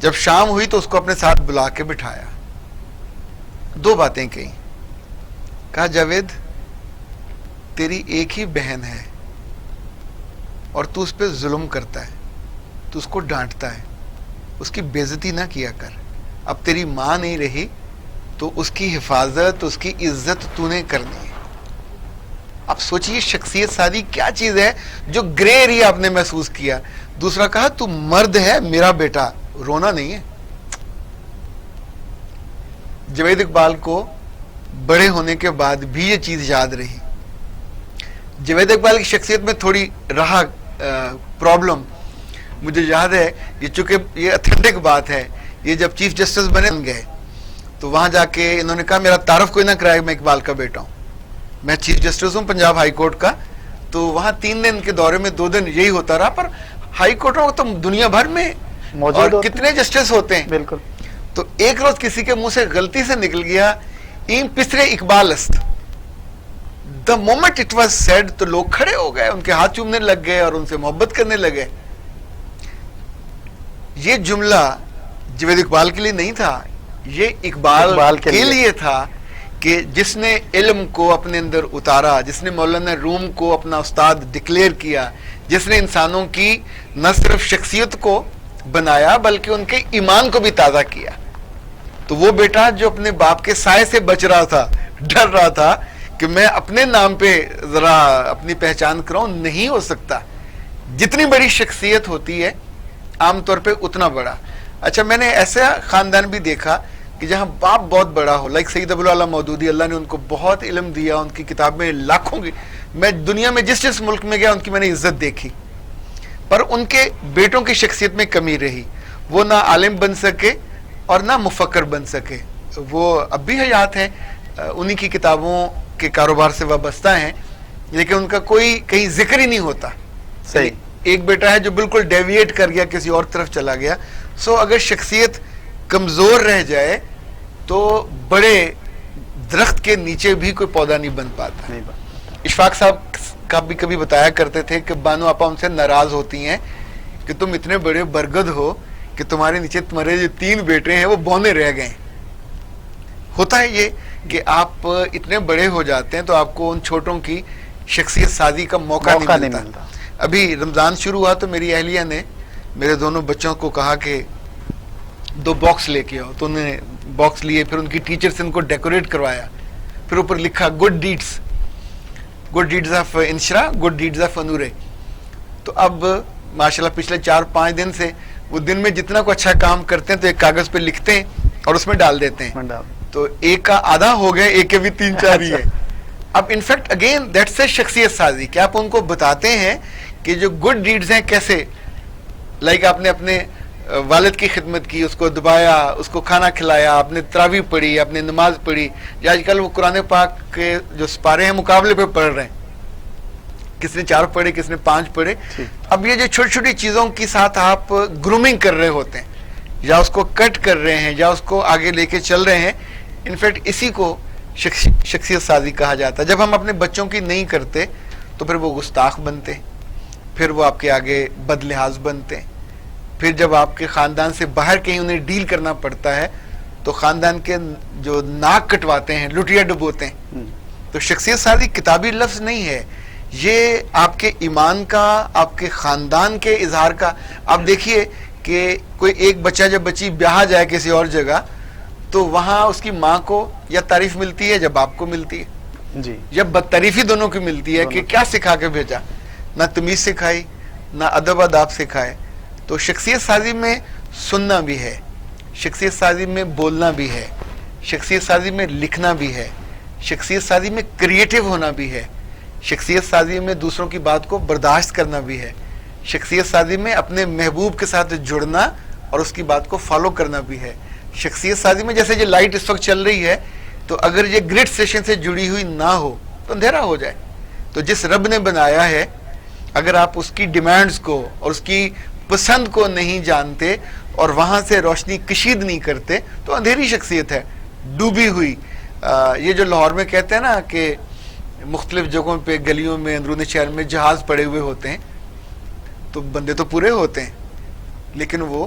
جب شام ہوئی تو اس کو اپنے ساتھ بلا کے بٹھایا, 2 باتیں کہیں. کہا جاوید تیری ایک ہی بہن ہے اور تو اس پہ ظلم کرتا ہے, تو اس کو ڈانٹتا ہے, اس کی بے عزتی نہ کیا کر. اب تیری ماں نہیں رہی تو اس کی حفاظت, اس کی عزت تو نے کرنی ہے. اب سوچئے شخصیت سازی کیا چیز ہے جو گرے ایریا آپ نے محسوس کیا. دوسرا کہا تو مرد ہے میرا بیٹا, رونا نہیں ہے. جاوید اقبال کو بڑے ہونے کے بعد بھی یہ چیز یاد رہی. جاوید اقبال کی شخصیت میں تھوڑی رہا پرابلم. مجھے یاد ہے, یہ چونکہ یہ اتھینٹک بات ہے, یہ جب چیف جسٹس بنے گئے تو وہاں جا کے انہوں نے کہا میرا تعارف کوئی نہ کرائے, میں اقبال کا بیٹا ہوں, میں چیف جسٹس ہوں پنجاب ہائی کورٹ کا. تو وہاں 3 دن کے دورے میں 2 دن یہی ہوتا رہا, پر ہائی کورٹوں تو دنیا بھر میں اور کتنے جسٹس ہوتے ہیں. بالکل. تو ایک روز کسی کے منہ سے غلطی سے نکل گیا این پسرے اقبال است. The moment it was said تو لوگ کھڑے ہو گئے, ان کے ہاتھ چومنے لگ گئے اور ان سے محبت کرنے لگے. یہ جملہ جاوید اقبال کے لیے نہیں تھا, یہ اقبال کے لیے تھا کہ جس نے علم کو اپنے اندر اتارا, جس نے مولانا روم کو اپنا استاد ڈکلیئر کیا, جس نے انسانوں کی نہ صرف شخصیت کو بنایا بلکہ ان کے ایمان کو بھی تازہ کیا. تو وہ بیٹا جو اپنے باپ کے سائے سے بچ رہا تھا, ڈر رہا تھا کہ میں اپنے نام پہ ذرا اپنی پہچان کراؤں, نہیں ہو سکتا. جتنی بڑی شخصیت ہوتی ہے عام طور پہ اتنا بڑا. اچھا میں نے ایسا خاندان بھی دیکھا کہ جہاں باپ بہت بڑا ہو, لائک سید ابوالعلا مودودی, اللہ نے ان کو بہت علم دیا, ان کی کتاب میں لاکھوں کی, میں دنیا میں جس ملک میں گیا ان کی میں نے عزت دیکھی, پر ان کے بیٹوں کی شخصیت میں کمی رہی. وہ نہ عالم بن سکے اور نہ مفکر بن سکے. وہ اب بھی حیات ہیں, انہی کی کتابوں کے کاروبار سے وابستہ ہیں, لیکن ان کا کوئی کہیں ذکر ہی نہیں ہوتا. صحیح. ایک بیٹا ہے جو بالکل ڈیویٹ کر گیا, کسی اور طرف چلا گیا. سو اگر شخصیت کمزور رہ جائے تو بڑے درخت کے نیچے بھی کوئی پودا نہیں بن پاتا. اشفاق صاحب کا بھی کبھی بتایا کرتے تھے کہ بانو آپا ان سے ناراض ہوتی ہیں کہ تم اتنے بڑے برگد ہو کہ تمہارے نیچے تمہارے جو 3 بیٹے ہیں وہ بونے رہ گئے. ہوتا ہے یہ کہ آپ اتنے بڑے ہو جاتے ہیں تو آپ کو ان چھوٹوں کی شخصیت سازی کا موقع نہیں ملتا. ابھی رمضان شروع ہوا تو میری اہلیہ نے میرے دونوں بچوں کو کہا کہ 2 باکس لے کے آؤ, تو انہوں نے باکس لیے, پھر ان کی ٹیچر سے ان کو ڈیکوریٹ کروایا, پھر اوپر لکھا good deeds of Inshra, good deeds of انورے. تو اب ماشاءاللہ پچھلے 4-5 دن سے وہ دن میں جتنا کو اچھا کام کرتے ہیں تو ایک کاغذ پہ لکھتے ہیں اور اس میں ڈال دیتے ہیں. تو ایک کا آدھا ہو گیا, ایک کے بھی 3-4 ہی ہے. اب انفیکٹ اگین دیٹس اے شخصیت سازی کہ آپ ان کو بتاتے ہیں کہ جو گڈ ڈیڈز ہیں کیسے, لائک آپ نے اپنے والد کی خدمت کی, اس کو دبایا, اس کو کھانا کھلایا, آپ نے تراویح پڑھی, آپ نے نماز پڑھی. یا آج کل وہ قرآن پاک کے جو سپارے ہیں مقابلے پہ پڑھ رہے ہیں, کس نے 4 پڑھے, کس نے 5 پڑھے. اب یہ جو چھوٹی چھوٹی چیزوں کے ساتھ آپ گرومنگ کر رہے ہوتے ہیں, یا اس کو کٹ کر رہے ہیں, یا اس کو آگے لے کے چل رہے ہیں, انفیکٹ اسی کو شخصیت سازی کہا جاتا ہے. جب ہم اپنے بچوں کی نہیں کرتے تو پھر وہ گستاخ بنتے ہیں, پھر وہ آپ کے آگے بد لحاظ بنتے ہیں. پھر جب آپ کے خاندان سے باہر کہیں انہیں ڈیل کرنا پڑتا ہے تو خاندان کے جو ناک کٹواتے ہیں, لٹیا ڈبوتے ہیں. تو شخصیت سازی کتابی لفظ نہیں ہے, یہ آپ کے ایمان کا, آپ کے خاندان کے اظہار کا. آپ دیکھیے کہ کوئی ایک بچہ جب بچی بیاہ جائے کسی اور جگہ تو وہاں اس کی ماں کو یا تعریف ملتی ہے یا باپ کو ملتی ہے جی, یا بدتعریفی دونوں کی ملتی ہے کہ کیا سکھا کے بھیجا, نہ تمیز سکھائی نہ ادب آداب سکھائے. تو شخصیت سازی میں سننا بھی ہے, شخصیت سازی میں بولنا بھی ہے, شخصیت سازی میں لکھنا بھی ہے, شخصیت سازی میں کریٹیو ہونا بھی ہے, شخصیت سازی میں دوسروں کی بات کو برداشت کرنا بھی ہے, شخصیت سازی میں اپنے محبوب کے ساتھ جڑنا اور اس کی بات کو فالو کرنا بھی ہے. شخصیت سازی میں جیسے یہ لائٹ اس وقت چل رہی ہے تو اگر یہ گرڈ اسٹیشن سے جڑی ہوئی نہ ہو تو اندھیرا ہو جائے. تو جس رب نے بنایا ہے اگر آپ اس کی ڈیمانڈز کو اور اس کی پسند کو نہیں جانتے اور وہاں سے روشنی کشید نہیں کرتے تو اندھیری شخصیت ہے, ڈوبی ہوئی. یہ جو لاہور میں کہتے ہیں نا کہ مختلف جگہوں پہ گلیوں میں اندرونی شہر میں جہاز پڑے ہوئے ہوتے ہیں, تو بندے تو پورے ہوتے ہیں لیکن وہ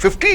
50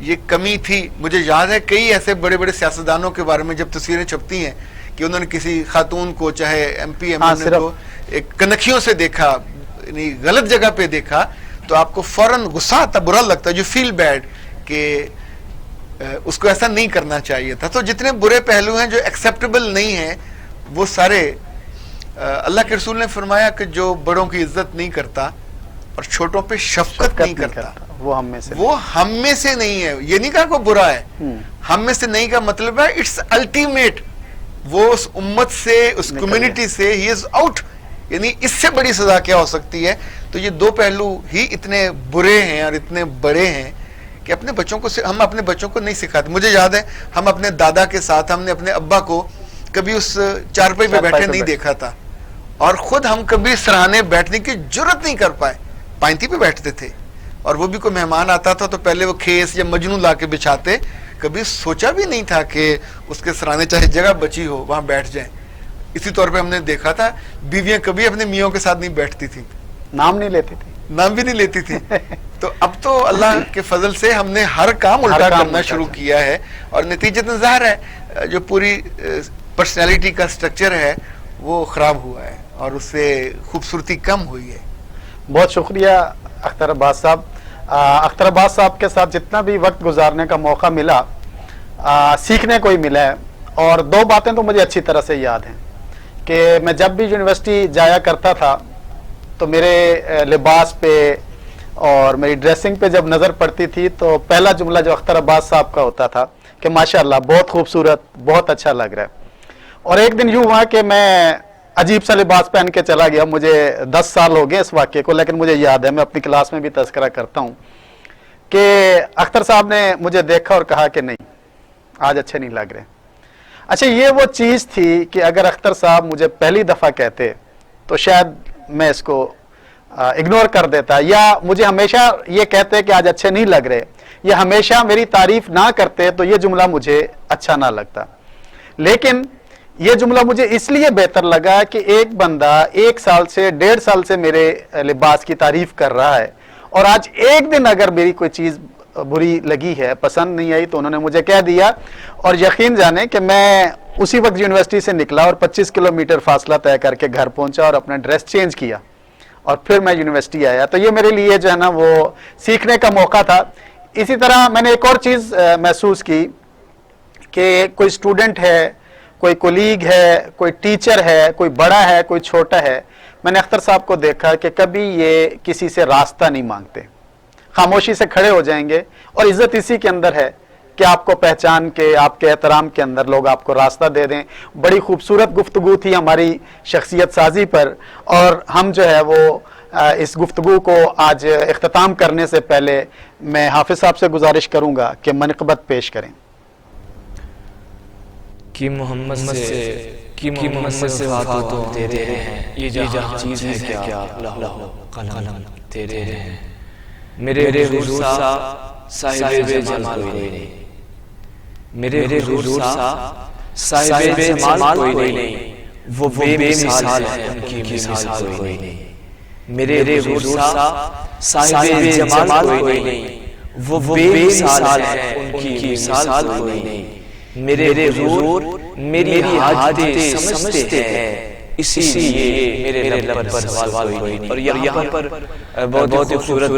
یہ کمی تھی. مجھے یاد ہے کئی ایسے بڑے بڑے سیاستدانوں کے بارے میں جب تصویریں چھپتی ہیں کہ انہوں نے کسی خاتون کو, چاہے MP MLA کو, ایک کنکھیوں سے دیکھا, یعنی غلط جگہ پہ دیکھا, تو آپ کو فوراً غصہ آتا, برا لگتا, جو فیل بیڈ کہ اس کو ایسا نہیں کرنا چاہیے تھا. تو جتنے برے پہلو ہیں جو ایکسیپٹیبل نہیں ہیں وہ سارے, اللہ کے رسول نے فرمایا کہ جو بڑوں کی عزت نہیں کرتا اور چھوٹوں پہ شفقت نہیں کرتا وہ ہم میں سے نہیں ہے. یہ نہیں کہا کوئی برا ہے, ہم میں سے نہیں کا مطلب ہے اٹس الٹیمیٹ, وہ اس امت سے, اس کمیونٹی سے ہی از آؤٹ. یعنی اس سے بڑی سزا کیا ہو سکتی ہے. تو یہ دو پہلو ہی اتنے برے ہیں اور اتنے بڑے ہیں کہ اپنے بچوں کو, ہم اپنے بچوں کو نہیں سکھاتے. مجھے یاد ہے ہم اپنے دادا کے ساتھ, ہم نے اپنے ابا کو کبھی اس چارپائی پہ بیٹھے نہیں دیکھا تھا, اور خود ہم کبھی سراہنے بیٹھنے کی جرت نہیں کر پائے. پائنتی پہ بیٹھتے تھے, اور وہ بھی کوئی مہمان آتا تھا تو پہلے وہ کھیس یا مجنو لا کے بچھاتے. کبھی سوچا بھی نہیں تھا کہ اس کے سرانے چاہے جگہ بچی ہو وہاں بیٹھ جائیں. اسی طور پہ ہم نے دیکھا تھا بیویاں کبھی اپنے میوں کے ساتھ نہیں بیٹھتی تھیں, نام نہیں لیتی تھی, نام بھی نہیں لیتی تھی. تو اب تو اللہ کے فضل سے ہم نے ہر کام الٹا کرنا شروع کیا ہے, اور نتیجتاً ظاہر ہے جو پوری پرسنالٹی کا سٹرکچر ہے وہ خراب ہوا ہے اور اس سے خوبصورتی کم ہوئی ہے. بہت شکریہ اختر عباس صاحب. اختر عباس صاحب کے ساتھ جتنا بھی وقت گزارنے کا موقع ملا, سیکھنے کو ہی ملا ہے. اور دو باتیں تو مجھے اچھی طرح سے یاد ہیں کہ میں جب بھی یونیورسٹی جایا کرتا تھا تو میرے لباس پہ اور میری ڈریسنگ پہ جب نظر پڑتی تھی تو پہلا جملہ جو اختر عباس صاحب کا ہوتا تھا کہ ماشاءاللہ بہت خوبصورت, بہت اچھا لگ رہا ہے. اور ایک دن یوں ہوا کہ میں عجیب سا لباس پہن کے چلا گیا. مجھے 10 سال ہو گئے اس واقعے کو, لیکن مجھے یاد ہے, میں اپنی کلاس میں بھی تذکرہ کرتا ہوں کہ اختر صاحب نے مجھے دیکھا اور کہا کہ نہیں آج اچھے نہیں لگ رہے. اچھا, یہ وہ چیز تھی کہ اگر اختر صاحب مجھے پہلی دفعہ کہتے تو شاید میں اس کو اگنور کر دیتا, یا مجھے ہمیشہ یہ کہتے کہ آج اچھے نہیں لگ رہے, یا ہمیشہ میری تعریف نہ کرتے تو یہ جملہ مجھے اچھا نہ لگتا. لیکن یہ جملہ مجھے اس لیے بہتر لگا کہ ایک بندہ 1 سال سے 1.5 سال سے میرے لباس کی تعریف کر رہا ہے, اور آج ایک دن اگر میری کوئی چیز بری لگی ہے, پسند نہیں آئی, تو انہوں نے مجھے کہہ دیا. اور یقین جانے کہ میں اسی وقت یونیورسٹی سے نکلا اور 25 کلومیٹر فاصلہ طے کر کے گھر پہنچا اور اپنا ڈریس چینج کیا اور پھر میں یونیورسٹی آیا. تو یہ میرے لیے جو ہے نا وہ سیکھنے کا موقع تھا. اسی طرح میں نے ایک اور چیز محسوس کی کہ کوئی اسٹوڈنٹ ہے, کوئی کولیگ ہے, کوئی ٹیچر ہے, کوئی بڑا ہے, کوئی چھوٹا ہے. میں نے اختر صاحب کو دیکھا کہ کبھی یہ کسی سے راستہ نہیں مانگتے, خاموشی سے کھڑے ہو جائیں گے. اور عزت اسی کے اندر ہے کہ آپ کو پہچان کے, آپ کے احترام کے اندر لوگ آپ کو راستہ دے دیں. بڑی خوبصورت گفتگو تھی ہماری شخصیت سازی پر, اور ہم جو ہے وہ اس گفتگو کو آج اختتام کرنے سے پہلے میں حافظ صاحب سے گزارش کروں گا کہ منقبت پیش کریں. کہ محمد سے وفاتوں تیرے ہیں, یہ جہاں چیز ہے کیا لوح قلم تیرے ہیں. میرے حضور صاحب جمال کوئی نہیں, میرے حضور صاحب جمال کوئی نہیں, وہ بے مثال ہے ان کی مثال کوئی نہیں. میرے حضور صاحب جمال کوئی نہیں, وہ بے مثال ہے ان کی مثال کوئی نہیں. میرے حضور میری حاجتیں سمجھتے ہیں, اسی لیے میرے لب پر سوال کوئی نہیں. اور یہاں پر بہت خوبصورت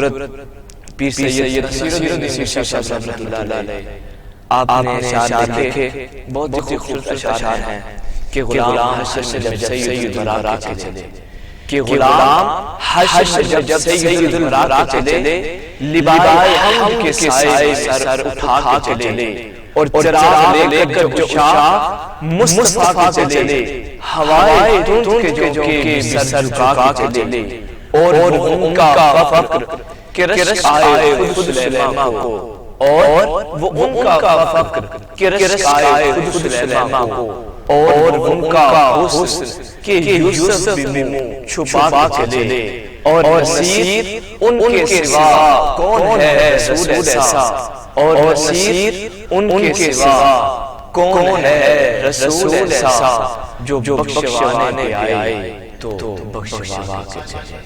پیر سید نصیرالدین شاہ صاحب رحمۃ اللہ علیہ آپ نے اشعار لکھے, بہت ہی خوبصورت اشعار ہیں کہ غلام حشر جب سید الورا کے چلے, کہ غلام حشر جب سید الورا کے چلے, لبائے ہم کے سائے سر اٹھا کے چلے, اور چراغ لے کر جو شاہ مصطفیٰ کے چلے, ہوائے دھند کے جو کہ سر جھکا کے چلے, اور وہ ان کا فخر کہ رشک آئے خود سلیمہ کو, اور وہ ان کا فخر کہ رشک آئے خود سلیمہ کو, اور ان کا حسن کہ یوسف بھی منہ چھپا کے چلے, اور نصیر ان کے سوا کون ہے رسول ایسا, اور نصیر ان کے سوا کون ہے رسول ایسا, جو بخشوانے آئے تو بخشوا کے چلے.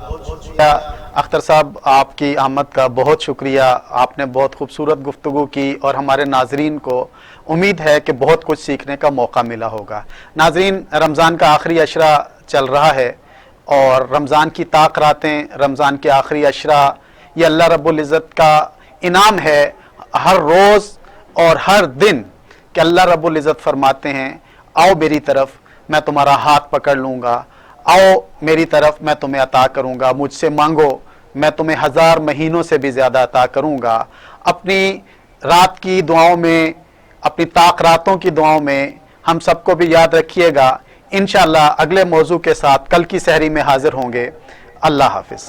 اختر صاحب آپ کی آمد کا بہت شکریہ. آپ نے بہت خوبصورت گفتگو کی اور ہمارے ناظرین کو امید ہے کہ بہت کچھ سیکھنے کا موقع ملا ہوگا. ناظرین، رمضان کا آخری عشرہ چل رہا ہے اور رمضان کی طاق راتیں، رمضان کے آخری عشرہ، یہ اللہ رب العزت کا انعام ہے ہر روز اور ہر دن کہ اللہ رب العزت فرماتے ہیں آؤ میری طرف، میں تمہارا ہاتھ پکڑ لوں گا، آؤ میری طرف، میں تمہیں عطا کروں گا، مجھ سے مانگو، میں تمہیں 1000 مہینوں سے بھی زیادہ عطا کروں گا. اپنی رات کی دعاؤں میں، اپنی طاق راتوں کی دعاؤں میں ہم سب کو بھی یاد رکھیے گا. انشاءاللہ اگلے موضوع کے ساتھ کل کی سحری میں حاضر ہوں گے. اللہ حافظ.